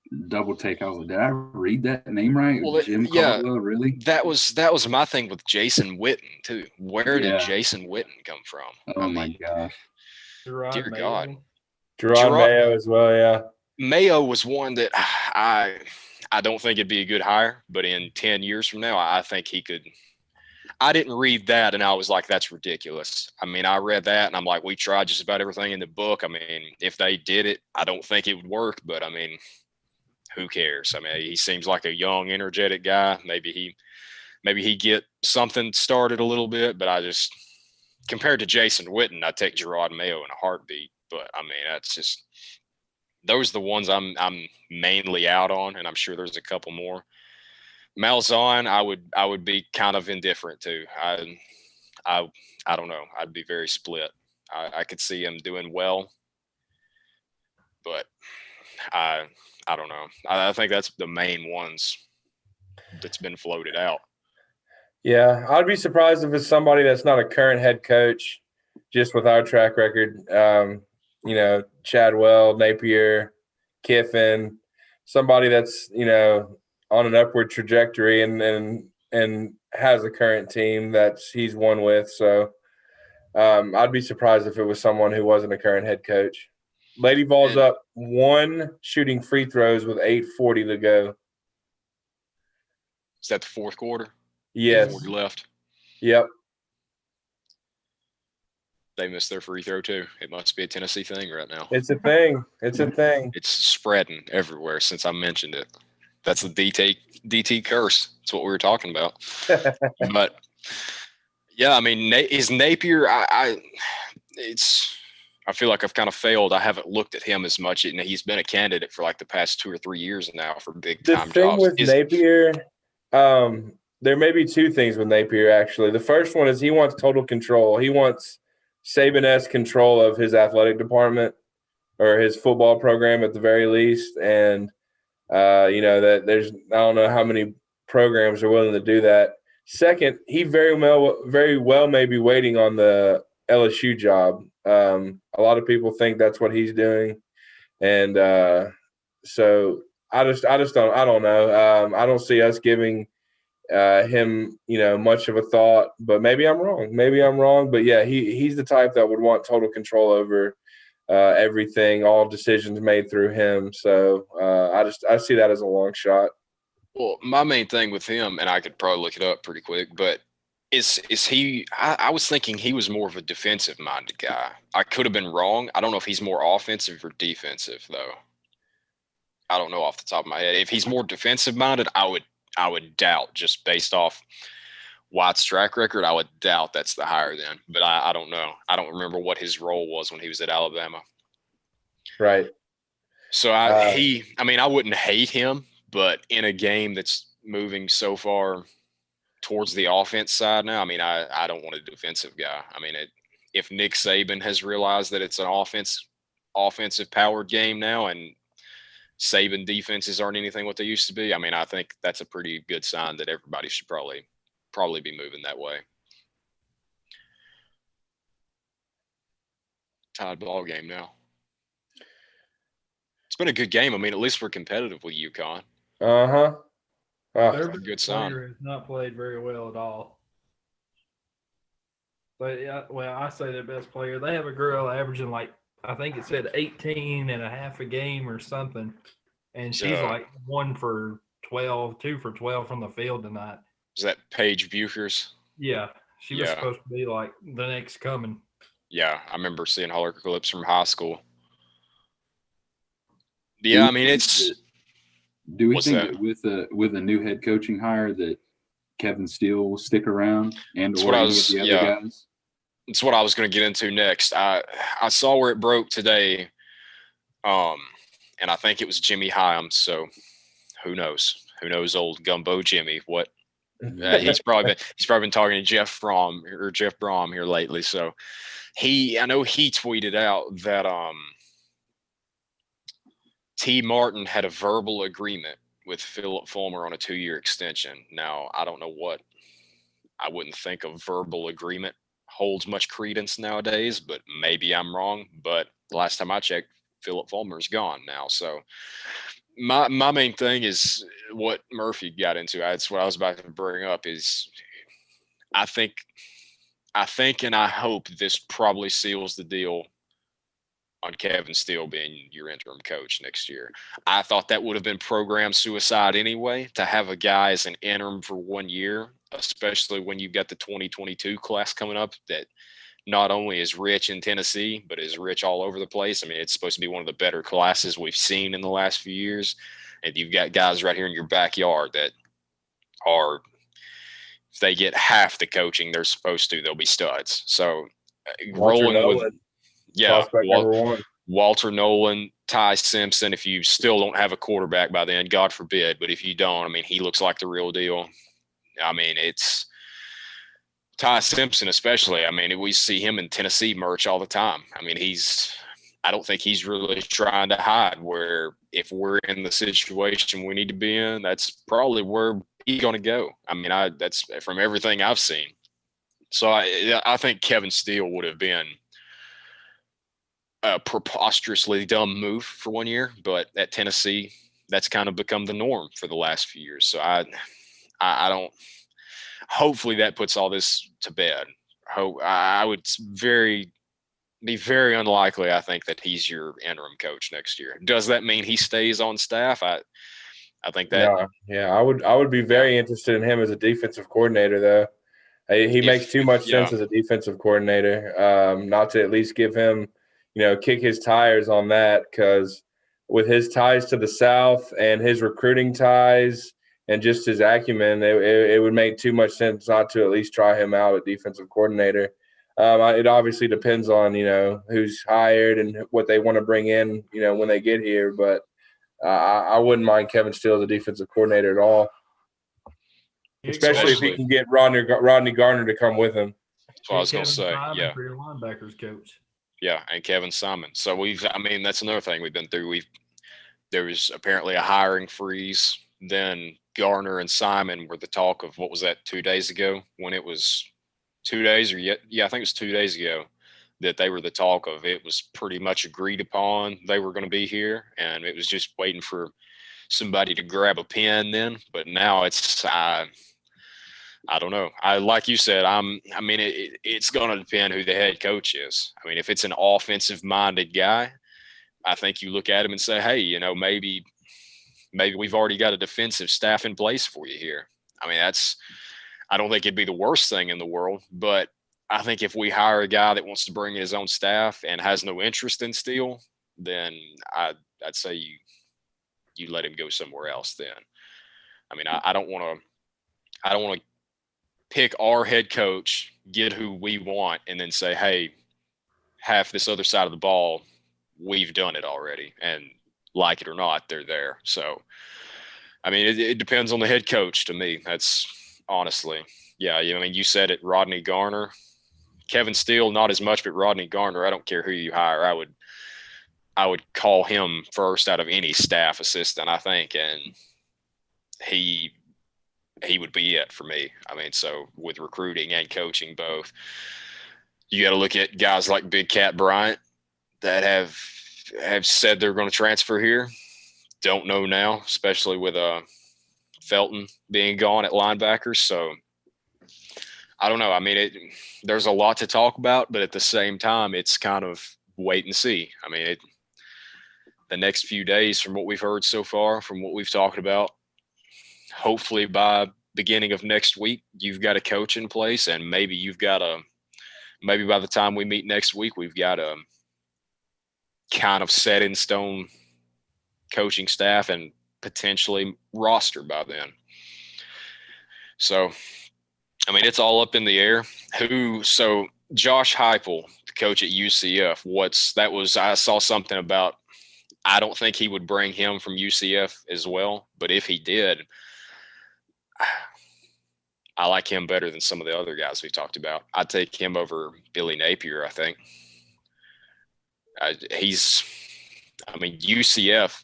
take. I was like, did I read that name right? Well, Jim Caldwell, really? That was my thing with Jason Witten too. Where did Jason Witten come from? Oh my gosh! Dear God, Gerard Mayo as well. Yeah, Mayo was one that I don't think it'd be a good hire, but in 10 years from now, I think he could. I didn't read that, and I was like, that's ridiculous. I mean, I read that, and I'm like, we tried just about everything in the book. I mean, if they did it, I don't think it would work, but I mean, who cares? I mean, he seems like a young, energetic guy. Maybe he get something started a little bit, but I just, compared to Jason Witten, I take Gerard Mayo in a heartbeat. But I mean, that's just, those are the ones I'm mainly out on, and I'm sure there's a couple more. Malzahn, I would be kind of indifferent to. I don't know. I'd be very split. I could see him doing well, but I don't know. I think that's the main ones that's been floated out. Yeah, I'd be surprised if it's somebody that's not a current head coach, just with our track record. Chadwell, Napier, Kiffin, somebody that's on an upward trajectory and has a current team that he's won with. So I'd be surprised if it was someone who wasn't a current head coach. Lady Vols up 1 shooting free throws with 8:40 to go. Is that the fourth quarter? Yes. 40 left. Yep. They missed their free throw too. It must be a Tennessee thing right now. It's a thing. It's spreading everywhere since I mentioned it. That's the DT curse. That's what we were talking about. But yeah, I mean, is Napier? I feel like I've kind of failed. I haven't looked at him as much, and he's been a candidate for like the past 2 or 3 years now for big time jobs. The thing with Napier, there may be 2 things with Napier actually. The first one is he wants total control. He wants Saban-esque control of his athletic department or his football program at the very least, and that there's, I don't know how many programs are willing to do that. Second, he very well may be waiting on the LSU job. A lot of people think that's what he's doing, and So I don't know. I don't see us giving him, much of a thought, but maybe I'm wrong. But yeah, he's the type that would want total control over everything, all decisions made through him. So I see that as a long shot. Well, my main thing with him, and I could probably look it up pretty quick, but is he? I was thinking he was more of a defensive minded guy. I could have been wrong. I don't know if he's more offensive or defensive though. I don't know off the top of my head. If he's more defensive minded, I would doubt just based off White's track record. I would doubt that's the higher then. But I don't know. I don't remember what his role was when he was at Alabama. Right. So I wouldn't hate him, but in a game that's moving so far towards the offense side now, I don't want a defensive guy. If Nick Saban has realized that it's an offensive powered game now, and Saban defenses aren't anything what they used to be, I think that's a pretty good sign that everybody should probably be moving that way. Tied ball game now. It's been a good game. At least we're competitive with UConn. Uh-huh. Their best good sign. player has not played very well at all. But yeah, well, I say their best player. They have a girl averaging I think it said 18 and a half a game or something. And she's 1 for 12, 2 for 12 from the field tonight. Is that Paige Buchers? Yeah. She was supposed to be the next coming. Yeah, I remember seeing her clips from high school. Yeah, it's. Do we think that with a new head coaching hire that Kevin Steele will stick around and or any of the other guys? It's what I was going to get into next. I saw where it broke today, and I think it was Jimmy Hyams. So who knows? Who knows? Old Gumbo Jimmy. What? He's probably been talking to Jeff Brom here lately. So I know he tweeted out that T. Martin had a verbal agreement with Philip Fulmer on a 2-year extension. Now, I don't know what. I wouldn't think a verbal agreement holds much credence nowadays, but maybe I'm wrong. But last time I checked, Philip Fulmer's gone now. So my main thing is what Murphy got into. That's what I was about to bring up is I think and I hope this probably seals the deal on Kevin Steele being your interim coach next year. I thought that would have been program suicide anyway, to have a guy as an interim for 1 year, especially when you've got the 2022 class coming up that not only is rich in Tennessee, but is rich all over the place. It's supposed to be one of the better classes we've seen in the last few years. And you've got guys right here in your backyard that are, if they get half the coaching they're supposed to, they'll be studs. So rolling with Walter Nolan, Ty Simpson. If you still don't have a quarterback by then, God forbid, but if you don't, he looks like the real deal. It's Ty Simpson especially. We see him in Tennessee merch all the time. I don't think he's really trying to hide where if we're in the situation we need to be in, that's probably where he's going to go. That's from everything I've seen. So I think Kevin Steele would have been a preposterously dumb move for 1 year, but at Tennessee, that's kind of become the norm for the last few years. So I don't. Hopefully, that puts all this to bed. I would be very unlikely. I think that he's your interim coach next year. Does that mean he stays on staff? I think that. Yeah. I would be very interested in him as a defensive coordinator, though. He makes too much sense as a defensive coordinator. Not to at least give him, kick his tires on that, because with his ties to the South and his recruiting ties and just his acumen, it would make too much sense not to at least try him out at defensive coordinator. It obviously depends on, who's hired and what they want to bring in, when they get here. But I wouldn't mind Kevin Steele as a defensive coordinator at all. Especially if he can get Rodney Garner to come with him. That's what I was going to say. Yeah. For your linebackers coach. Yeah, and Kevin Simon. So that's another thing we've been through. There was apparently a hiring freeze. Then Garner and Simon were the talk of, what was that, 2 days ago? When it was 2 days I think it was 2 days ago that they were the talk of. It was pretty much agreed upon they were going to be here, and it was just waiting for somebody to grab a pen then. But now it's I don't know. Like you said, it's going to depend who the head coach is. I mean, if it's an offensive minded guy, I think you look at him and say, hey, maybe we've already got a defensive staff in place for you here. I mean, I don't think it'd be the worst thing in the world, but I think if we hire a guy that wants to bring in his own staff and has no interest in steel, then I'd say you let him go somewhere else then. I mean, I don't want to pick our head coach, get who we want, and then say, hey, half this other side of the ball, we've done it already. And like it or not, they're there. So, I mean, it depends on the head coach to me. That's honestly, yeah. I mean, you said it, Rodney Garner, Kevin Steele, not as much, but Rodney Garner, I don't care who you hire. I would call him first out of any staff assistant, I think. And he would be it for me. I mean, so with recruiting and coaching both, you got to look at guys like Big Cat Bryant that have said they're going to transfer here. Don't know now, especially with Felton being gone at linebackers. So I don't know. I mean, there's a lot to talk about, but at the same time, it's kind of wait and see. I mean, the next few days, from what we've heard so far, from what we've talked about, hopefully by beginning of next week, you've got a coach in place, and maybe maybe by the time we meet next week, we've got a kind of set in stone coaching staff and potentially roster by then. So, I mean, it's all up in the air. So Josh Heupel, the coach at UCF, I saw something about, I don't think he would bring him from UCF as well, but if he did, I like him better than some of the other guys we've talked about. I'd take him over Billy Napier, I think. UCF,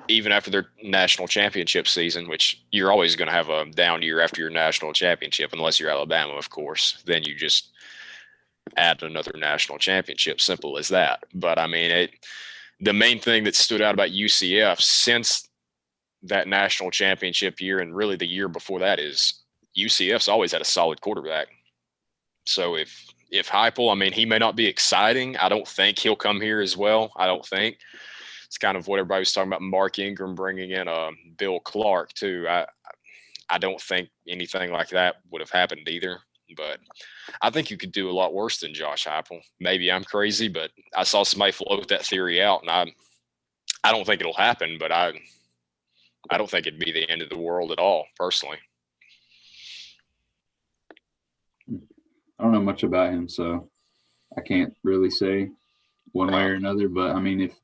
even after their national championship season, which you're always going to have a down year after your national championship, unless you're Alabama, of course, then you just add another national championship. Simple as that. But I mean, the main thing that stood out about UCF since that national championship year, and really the year before that, is UCF's always had a solid quarterback. So if Heupel, I mean, he may not be exciting. I don't think he'll come here as well. I don't think. It's kind of what everybody was talking about, Mark Ingram bringing in Bill Clark too. I don't think anything like that would have happened either. But I think you could do a lot worse than Josh Heupel. Maybe I'm crazy, but I saw somebody float that theory out, and I don't think it'll happen, but I don't think it'd be the end of the world at all, personally. I don't know much about him, so I can't really say one way or another. But I mean, if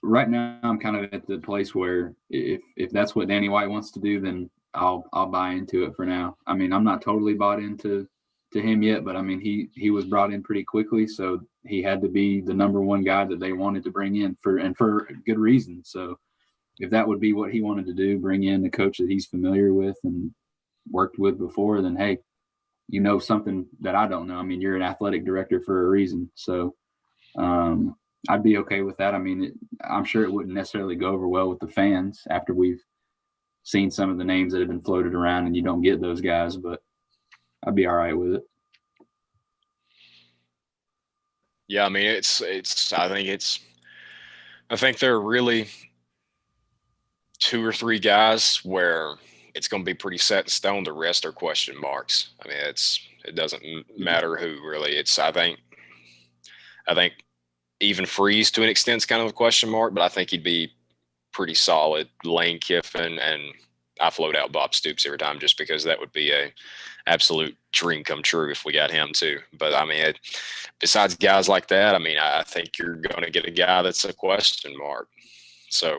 right now I'm kind of at the place where if that's what Danny White wants to do, then I'll buy into it for now. I mean, I'm not totally bought into him yet, but I mean, he was brought in pretty quickly, so he had to be the number one guy that they wanted to bring in for good reason. So if that would be what he wanted to do, bring in the coach that he's familiar with and worked with before, then hey, you know something that I don't know. I mean, you're an athletic director for a reason. So I'd be okay with that. I mean, I'm sure it wouldn't necessarily go over well with the fans after we've seen some of the names that have been floated around and you don't get those guys, but I'd be all right with it. Yeah, I mean, I think there are really 2 or 3 guys where it's going to be pretty set in stone. The rest are question marks. I mean, it doesn't matter who really. I think even Freeze to an extent is kind of a question mark, but I think he'd be pretty solid. Lane Kiffin, and I float out Bob Stoops every time just because that would be a absolute dream come true if we got him too. But I mean, besides guys like that, I mean, I think you're going to get a guy that's a question mark. So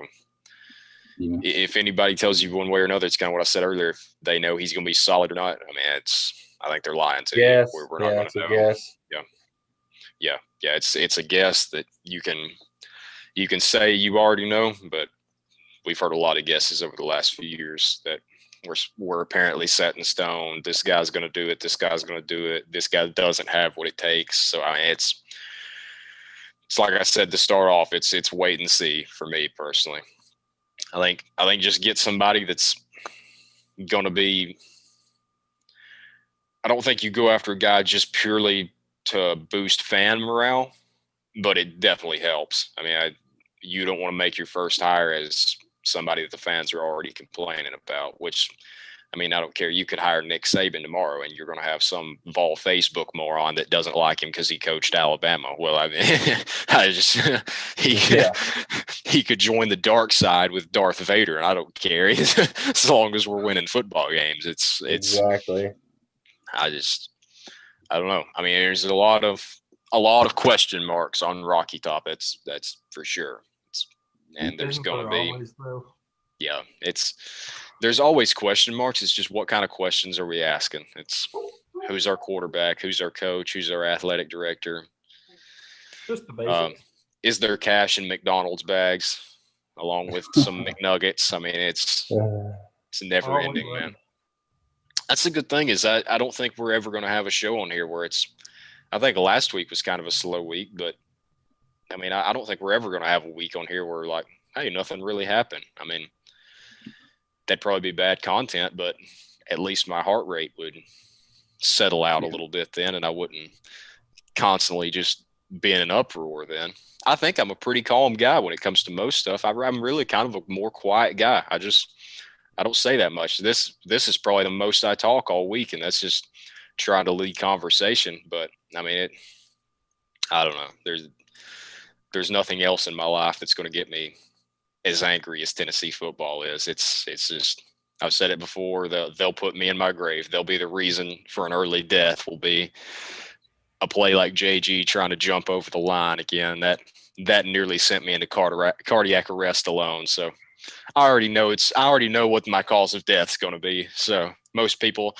yeah. If anybody tells you one way or another, it's kind of what I said earlier. If they know he's going to be solid or not, I mean, I think they're lying to you. We're not going to know. Guess. Yeah. It's a guess that you can say you already know, but we've heard a lot of guesses over the last few years that we're apparently set in stone. This guy's going to do it. This guy's going to do it. This guy doesn't have what it takes. So I mean, it's like I said to start off. It's wait and see for me personally. I think just get somebody that's going to be. I don't think you go after a guy just purely to boost fan morale, but it definitely helps. I mean, you don't want to make your first hire as somebody that the fans are already complaining about, which, I mean, I don't care. You could hire Nick Saban tomorrow and you're going to have some Vol Facebook moron that doesn't like him because he coached Alabama. Well, I mean, he could join the dark side with Darth Vader, and I don't care as long as we're winning football games. It's exactly. I don't know. I mean, there's a lot of question marks on Rocky Top. That's for sure. And there's going to be, there's always question marks. It's just what kind of questions are we asking? It's who's our quarterback, who's our coach, who's our athletic director. Just the basics. Is there cash in McDonald's bags along with some McNuggets? I mean, it's never ending, man. That's the good thing is I don't think we're ever going to have a show on here where I think last week was kind of a slow week, but I mean, I don't think we're ever going to have a week on here where like, hey, nothing really happened. I mean, that'd probably be bad content, but at least my heart rate would settle out a little bit then, and I wouldn't constantly just be in an uproar then. I think I'm a pretty calm guy when it comes to most stuff. I'm really kind of a more quiet guy. I don't say that much. This is probably the most I talk all week, and that's just trying to lead conversation. But I mean, I don't know. There's nothing else in my life that's going to get me as angry as Tennessee football is. It's just, I've said it before. They'll put me in my grave. They'll be the reason for an early death. Will be a play like JG trying to jump over the line again. That nearly sent me into cardiac arrest alone. So I already know what my cause of death is going to be. So most people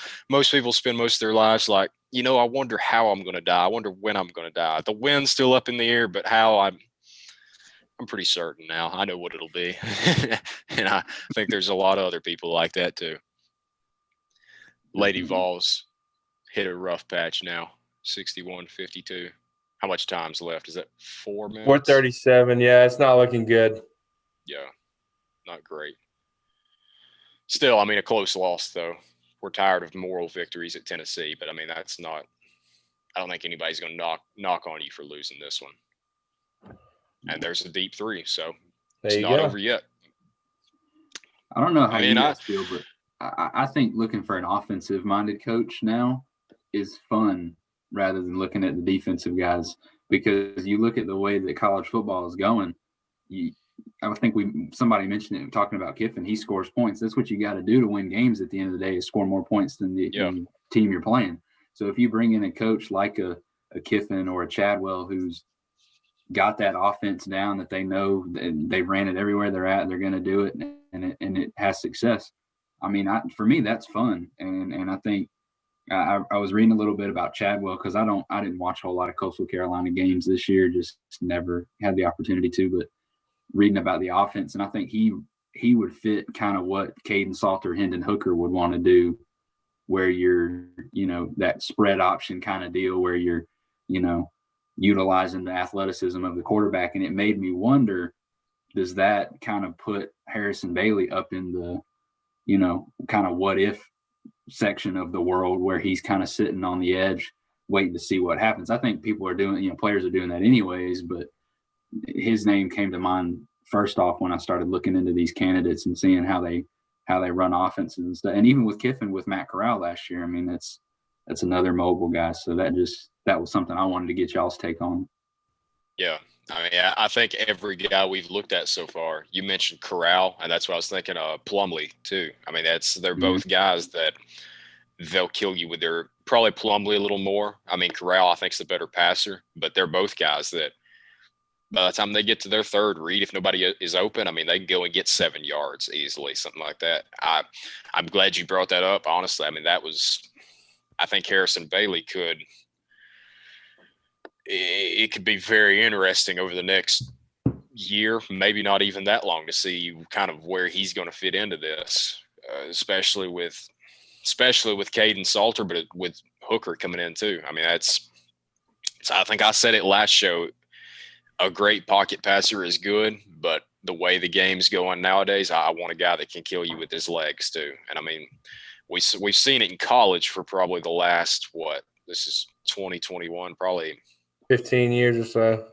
spend most of their lives like, I wonder how I'm going to die. I wonder when I'm going to die. The wind's still up in the air, but how I'm pretty certain now. I know what it'll be. And I think there's a lot of other people like that too. Lady Vols hit a rough patch now, 61-52. How much time's left? Is that 4 minutes? 4:37. Yeah, it's not looking good. Yeah, not great. Still, I mean, a close loss, though. We're tired of moral victories at Tennessee, but I mean, that's not – I don't think anybody's going to knock on you for losing this one. And there's a deep three, so it's not over yet. I don't know how you guys feel, but I think looking for an offensive-minded coach now is fun rather than looking at the defensive guys, because you look at the way that college football is going. I think somebody mentioned it talking about Kiffin. He scores points. That's what you got to do to win games at the end of the day, is score more points than the team you're playing. So if you bring in a coach like a Kiffin or a Chadwell who's got that offense down, that they know they ran it everywhere they're at, they're going to do it, and it has success. I mean, for me, that's fun. And I think I was reading a little bit about Chadwell because I didn't watch a whole lot of Coastal Carolina games this year, just never had the opportunity to, but reading about the offense, and I think he would fit kind of what Caden Salter, Hendon Hooker would want to do, where you're, that spread option kind of deal where you're, utilizing the athleticism of the quarterback. And it made me wonder, does that kind of put Harrison Bailey up in the, kind of what if section of the world where he's kind of sitting on the edge waiting to see what happens? I think people are doing, players are doing that anyways, but his name came to mind first off when I started looking into these candidates and seeing how they run offenses and stuff. And even with Kiffin, with Matt Corral last year, I mean, that's another mobile guy. So that was something I wanted to get y'all's take on. Yeah. I mean, I think every guy we've looked at so far, you mentioned Corral, and that's what I was thinking of Plumlee too. I mean, they're both guys that they'll kill you with their, probably Plumlee a little more. I mean, Corral, I think, is the better passer, but they're both guys that by the time they get to their third read, if nobody is open, I mean, they can go and get 7 yards easily, something like that. I'm glad you brought that up. Honestly, I mean, I think Harrison Bailey it could be very interesting over the next year, maybe not even that long, to see kind of where he's going to fit into this. especially with Caden Salter, but with Hooker coming in too. I mean, I think I said it last show. A great pocket passer is good, but the way the game's going nowadays, I want a guy that can kill you with his legs too. And I mean, we've seen it in college for probably the last this is 2021, probably 15 years or so.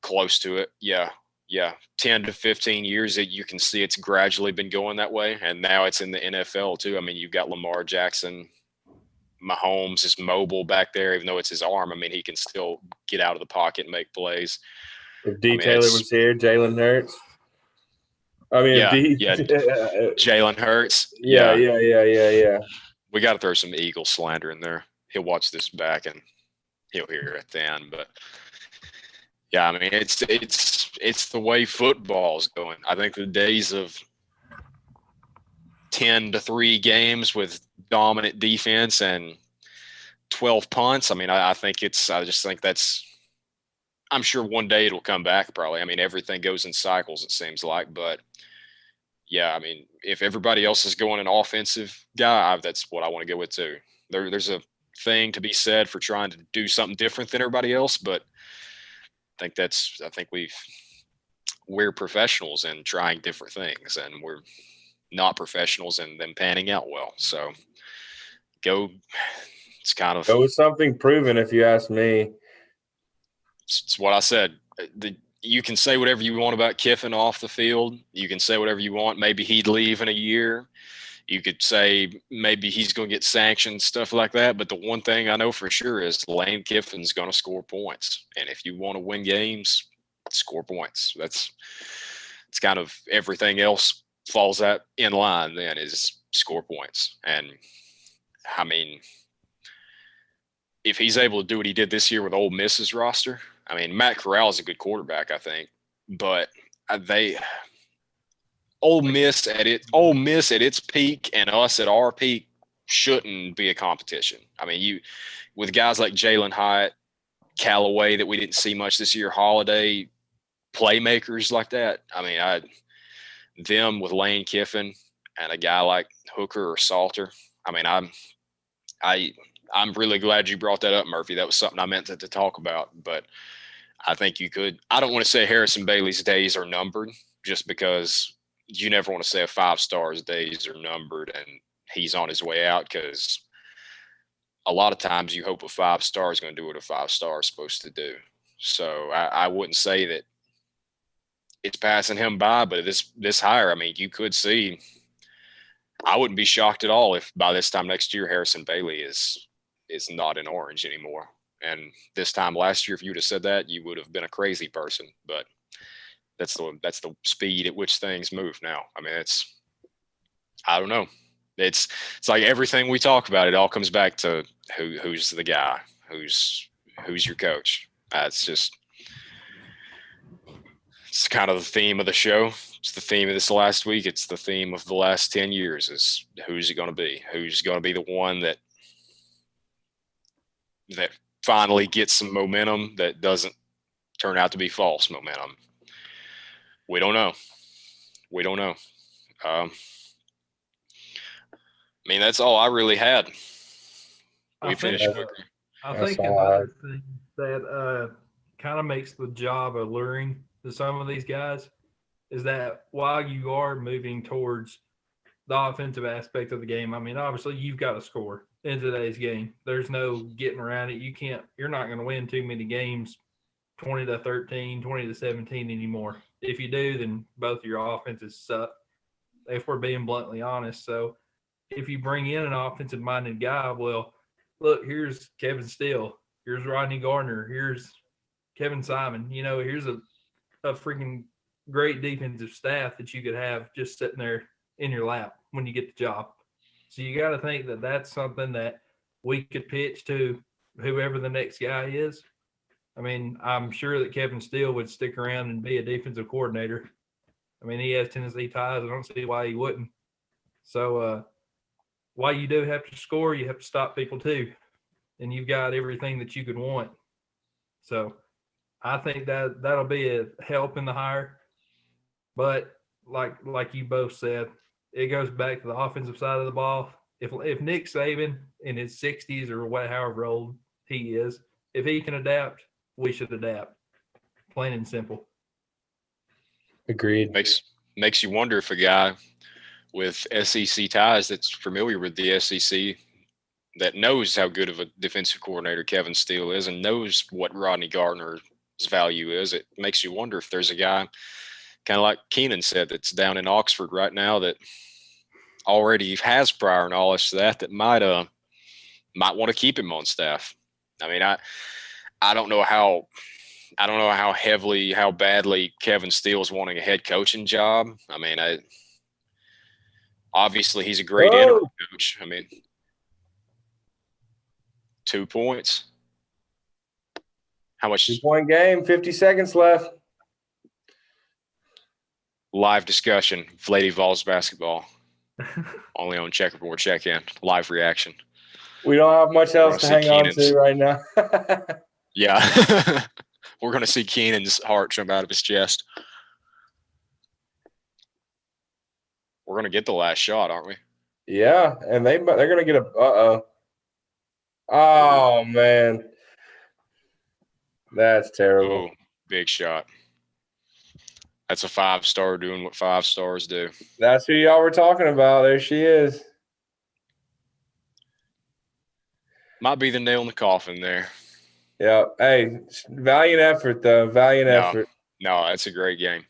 Close to it. Yeah. 10 to 15 years that you can see it's gradually been going that way. And now it's in the NFL too. I mean, you've got Lamar Jackson, Mahomes is mobile back there, even though it's his arm. I mean, he can still get out of the pocket and make plays. If D. Taylor was here, Jalen Hurts. I mean, Jalen Hurts. Yeah. We got to throw some Eagle slander in there. He'll watch this back and he'll hear it then. But yeah, I mean, it's the way football's going. I think the days of 10-3 games with dominant defense and 12 punts. I mean, I just think that's. I'm sure one day it'll come back. Probably. I mean, everything goes in cycles. It seems like, but. Yeah, I mean, if everybody else is going an offensive guy, that's what I want to go with too. There's a thing to be said for trying to do something different than everybody else, but I think we're professionals in trying different things, and we're not professionals in them panning out well. So it's kind of go with something proven, if you ask me. It's what I said. You can say whatever you want about Kiffin off the field. You can say whatever you want. Maybe he'd leave in a year. You could say maybe he's going to get sanctioned, stuff like that. But the one thing I know for sure is Lane Kiffin's going to score points. And if you want to win games, score points. It's kind of everything else falls that in line then is score points. And I mean, if he's able to do what he did this year with Ole Miss's roster, I mean, Matt Corral is a good quarterback, I think, but Ole Miss at its peak and us at our peak shouldn't be a competition. I mean, with guys like Jalen Hyatt, Callaway that we didn't see much this year, Holiday, playmakers like that. I mean, them with Lane Kiffin and a guy like Hooker or Salter. I mean, I'm really glad you brought that up, Murphy. That was something I meant to talk about, but I think you could. I don't want to say Harrison Bailey's days are numbered just because you never want to say a 5-star's days are numbered and he's on his way out, because a lot of times you hope a 5-star is going to do what a 5-star is supposed to do. So I wouldn't say that it's passing him by, but this higher, I mean, you could see. I wouldn't be shocked at all if by this time next year Harrison Bailey is not in orange anymore. And this time last year, if you would have said that, you would have been a crazy person. But that's the speed at which things move now. I mean, I don't know. It's like everything we talk about. It all comes back to who's the guy, who's your coach. It's kind of the theme of the show. It's the theme of this last week. It's the theme of the last 10 years is who's it going to be? Who's going to be the one that finally gets some momentum that doesn't turn out to be false momentum? We don't know. I mean, that's all I really had. I think another thing that kind of makes the job alluring to some of these guys is that while you are moving towards the offensive aspect of the game, I mean, obviously you've got to score in today's game. There's no getting around it. You're not going to win too many games 20-13, 20-17 anymore. If you do, then both of your offenses suck, if we're being bluntly honest. So if you bring in an offensive-minded guy, well, look, here's Kevin Steele, here's Rodney Gardner, here's Kevin Simon. You know, here's a freaking great defensive staff that you could have just sitting there in your lap when you get the job. So you got to think that that's something that we could pitch to whoever the next guy is. I mean, I'm sure that Kevin Steele would stick around and be a defensive coordinator. I mean, he has Tennessee ties. I don't see why he wouldn't. So while you do have to score, you have to stop people too. And you've got everything that you could want. So I think that'll be a help in the hire. But like you both said, it goes back to the offensive side of the ball. If Nick Saban in his 60s or however old he is, if he can adapt, we should adapt. Plain and simple. Agreed. Makes you wonder if a guy with SEC ties that's familiar with the SEC, that knows how good of a defensive coordinator Kevin Steele is and knows what Rodney Gardner's value is, it makes you wonder if there's a guy, kind of like Keenan said, that's down in Oxford right now that already has prior knowledge to that might want to keep him on staff. I mean, I don't know how badly Kevin Steele's wanting a head coaching job. I mean, obviously he's a great interim coach. I mean, 2 points. How much? 2-point game, 50 seconds left. Live discussion, Lady Vols basketball. Only on Checkerboard Check-In. Live reaction. We don't have much else to hang on to right now. Yeah. We're going to see Keenan's heart jump out of his chest. We're going to get the last shot, aren't we? Yeah, and they're going to get a oh, man. That's terrible. Ooh, big shot. That's a 5-star doing what 5-stars do. That's who y'all were talking about. There she is. Might be the nail in the coffin there. Yeah. Hey, valiant effort, though. Valiant effort. No, that's a great game.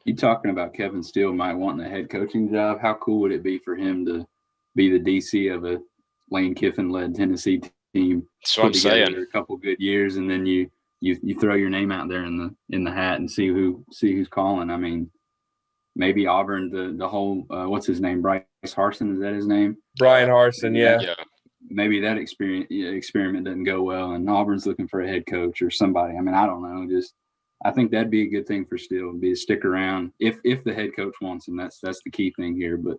You talking about Kevin Steele might want a head coaching job? How cool would it be for him to be the DC of a Lane Kiffin-led Tennessee team? That's what I'm saying. A couple good years, and then you throw your name out there in the hat and see who's calling. I mean, maybe Auburn, the whole what's his name, Bryce Harsin, is that his name? Brian Harsin, yeah. Maybe that experiment doesn't go well, and Auburn's looking for a head coach or somebody. I mean, I don't know. I think that'd be a good thing for Steele, be to stick around if the head coach wants him. That's the key thing here. But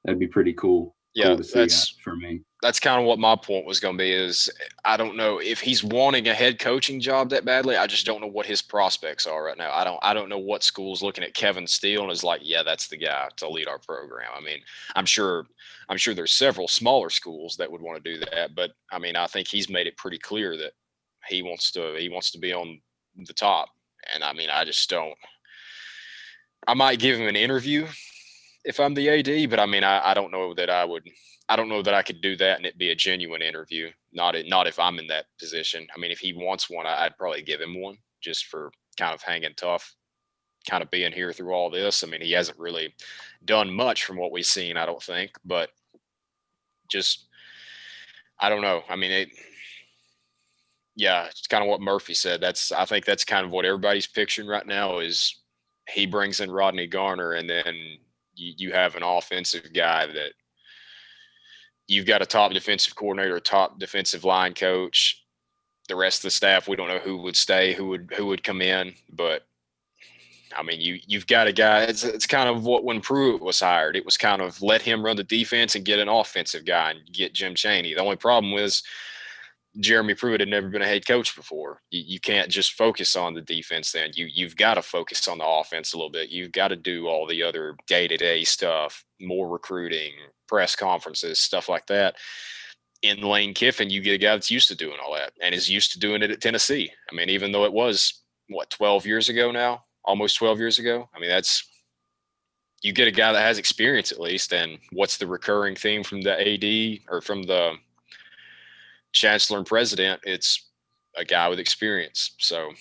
that'd be pretty cool. Yeah, cool to see that for me. That's kind of what my point was going to be. Is I don't know if he's wanting a head coaching job that badly. I just don't know what his prospects are right now. I don't know what school's looking at Kevin Steele and is like, yeah, that's the guy to lead our program. I mean, I'm sure there's several smaller schools that would want to do that, but I mean, I think he's made it pretty clear that he wants to be on the top. And I mean, I just don't. I might give him an interview if I'm the AD, but I mean, I don't know that I would. I don't know that I could do that and it be a genuine interview. Not if I'm in that position. I mean, if he wants one, I'd probably give him one just for kind of hanging tough, kind of being here through all this. I mean, he hasn't really done much from what we've seen, I don't think, but just I don't know. I mean, it's kind of what Murphy said. I think that's kind of what everybody's picturing right now is he brings in Rodney Garner, and then you have an offensive guy that you've got a top defensive coordinator, a top defensive line coach. The rest of the staff, we don't know who would stay, who would come in, but I mean, you've got a guy. It's kind of what when Pruitt was hired. It was kind of let him run the defense and get an offensive guy and get Jim Chaney. The only problem was Jeremy Pruitt had never been a head coach before. You can't just focus on the defense then. You've got to focus on the offense a little bit. You've got to do all the other day-to-day stuff, more recruiting, press conferences, stuff like that. In Lane Kiffin, you get a guy that's used to doing all that and is used to doing it at Tennessee. I mean, even though it was, 12 years ago now? Almost 12 years ago? I mean, you get a guy that has experience at least. And what's the recurring theme from the AD or from the chancellor and president? It's a guy with experience. So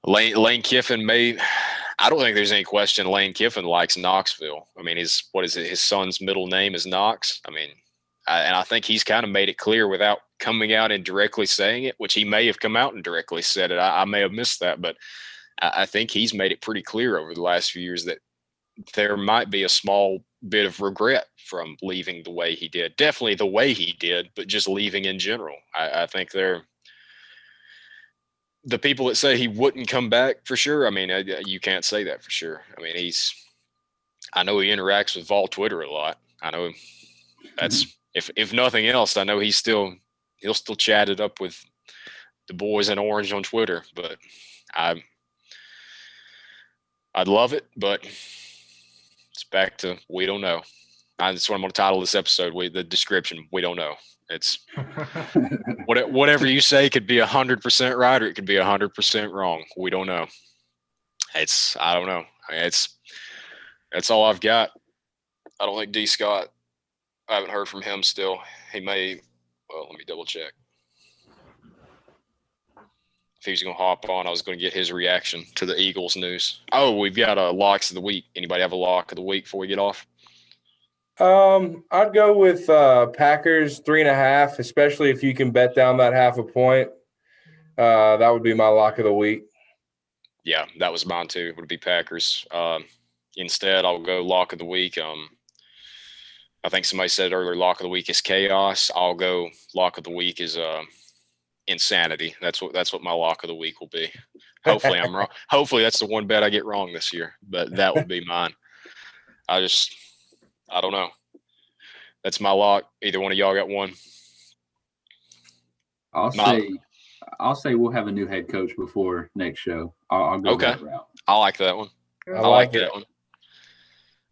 Lane Kiffin I don't think there's any question Lane Kiffin likes Knoxville. I mean, his son's middle name is Knox. I mean, and I think he's kind of made it clear without coming out and directly saying it, which he may have come out and directly said it. I may have missed that, but I think he's made it pretty clear over the last few years that there might be a small bit of regret from leaving the way he did. Definitely the way he did, but just leaving in general. I think the people that say he wouldn't come back for sure. I mean, you can't say that for sure. I mean, I know he interacts with Vol Twitter a lot. I know that's, if nothing else, I know he'll still chat it up with the boys in orange on Twitter, but I'd love it, but it's back to we don't know. That's what I'm going to title this episode. The description, we don't know. It's whatever you say could be 100% right or it could be 100% wrong. We don't know. I don't know. That's all I've got. I don't think D. Scott, I haven't heard from him still. He may, well, let me double check. If he was going to hop on, I was going to get his reaction to the Eagles news. Oh, we've got locks of the week. Anybody have a lock of the week before we get off? I'd go with Packers 3.5, especially if you can bet down that half a point. That would be my lock of the week. Yeah, that was mine too. Would be Packers. Instead, I'll go lock of the week. I think somebody said earlier, lock of the week is chaos. I'll go lock of the week is insanity. That's what my lock of the week will be. Hopefully I'm wrong. Hopefully that's the one bet I get wrong this year, but that would be mine. I don't know. That's my lock. Either one of y'all got one? I'll say we'll have a new head coach before next show. I'll go that route. I like that one. I like that one.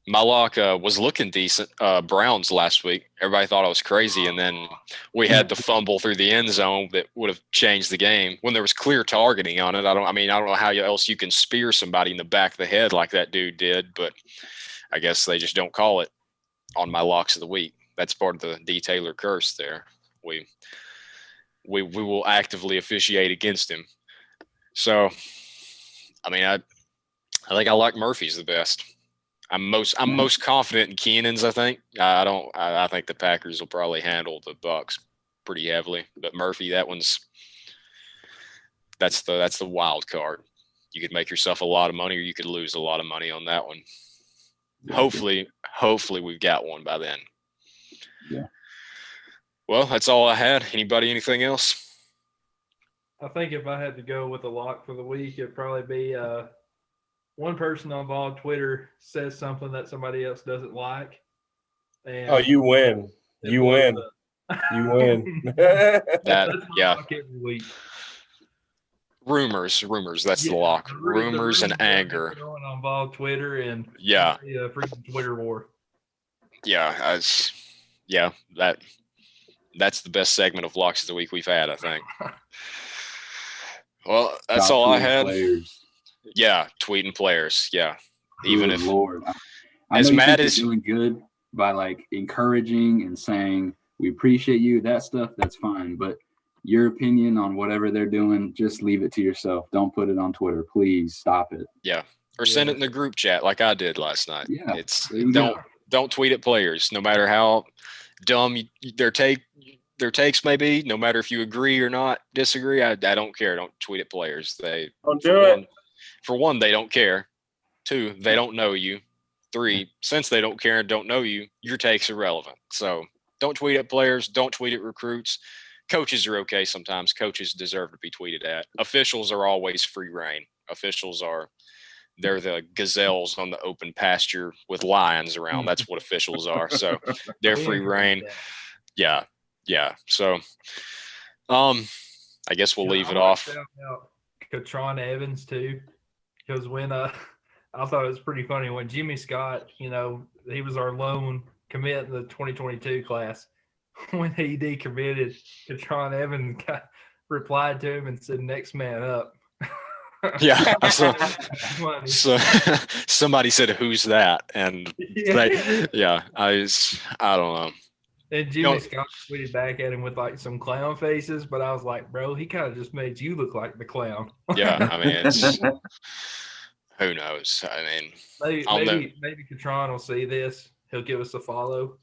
My lock was looking decent. Browns last week. Everybody thought I was crazy, and then we had the fumble through the end zone that would have changed the game when there was clear targeting on it. I don't know how else you can spear somebody in the back of the head like that dude did, but I guess they just don't call it on my locks of the week. That's part of the D. Taylor curse there. We will actively officiate against him. So, I mean, I think I like Murphy's the best. I'm most confident in Keenan's. I think I think the Packers will probably handle the Bucs pretty heavily, but Murphy, that's the wild card. You could make yourself a lot of money, or you could lose a lot of money on that one. Yeah. Hopefully we've got one by then. Yeah. Well, that's all I had. Anybody, anything else? I think if I had to go with a lock for the week, it'd probably be one person on Twitter says something that somebody else doesn't like. And you win. You win. You win. That's my lock every week. Rumors. That's the lock. Rumors and anger. Going on Vol Twitter and yeah, a freaking Twitter war. Yeah, that's the best segment of locks of the week we've had, I think. Well, that's all I had. Players. Yeah, tweeting players. Yeah, even if Lord, I as know mad as doing good by like encouraging and saying we appreciate you, that stuff, that's fine. But your opinion on whatever they're doing, just leave it to yourself. Don't put it on Twitter, please. Stop it. Yeah, or send it in the group chat like I did last night. Yeah, don't tweet at players, no matter how dumb their takes may be. No matter if you agree or not, disagree. I don't care. Don't tweet at players. They don't do it. For one, they don't care. 2, they don't know you. 3, since they don't care and don't know you, your take's irrelevant. So don't tweet at players. Don't tweet at recruits. Coaches are okay sometimes. Coaches deserve to be tweeted at. Officials are always free reign. They're the gazelles on the open pasture with lions around. That's what officials are. So they're free reign. Yeah. So I guess we'll leave it off. Katron Evans too. Because when I thought it was pretty funny when Jimmy Scott, he was our lone commit in the 2022 class. When he decommitted, Katron Evans replied to him and said, "Next man up." Yeah. So somebody said, "Who's that?" And I don't know. And Jimmy Scott tweeted back at him with like some clown faces, but I was like, bro, he kind of just made you look like the clown. Yeah, I mean, it's who knows? I mean, maybe Katron will see this. He'll give us a follow.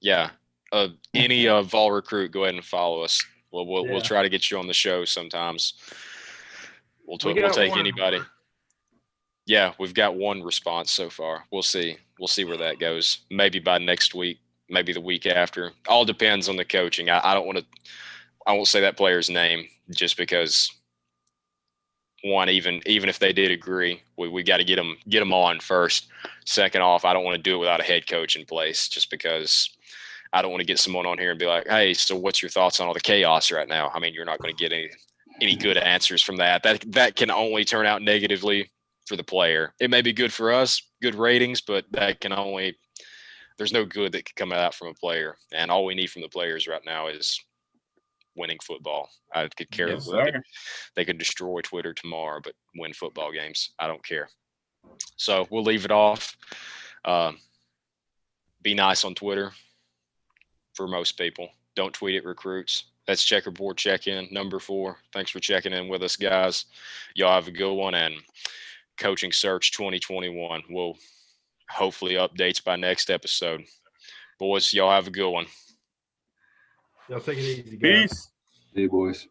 Yeah. Any Vol recruit, go ahead and follow us. We'll try to get you on the show sometimes. We'll take anybody. Yeah, we've got one response so far. We'll see where that goes. Maybe by next week, maybe the week after. All depends on the coaching. I won't say that player's name just because one, even if they did agree, we got to get them on first. Second off, I don't want to do it without a head coach in place just because I don't want to get someone on here and be like, hey, so what's your thoughts on all the chaos right now? I mean, you're not going to get any good answers from that. That can only turn out negatively for the player. It may be good for us, good ratings, but that can only – there's no good that can come out from a player. And all we need from the players right now is winning football. I could care. Yes, sir. They could destroy Twitter tomorrow, but win football games. I don't care. So we'll leave it off. Be nice on Twitter for most people. Don't tweet at recruits. That's Checkerboard Check-In number 4. Thanks for checking in with us, guys. Y'all have a good one. And Coaching Search 2021 will hopefully updates by next episode. Boys, y'all have a good one. Y'all take it easy, guys. Peace. See you, boys.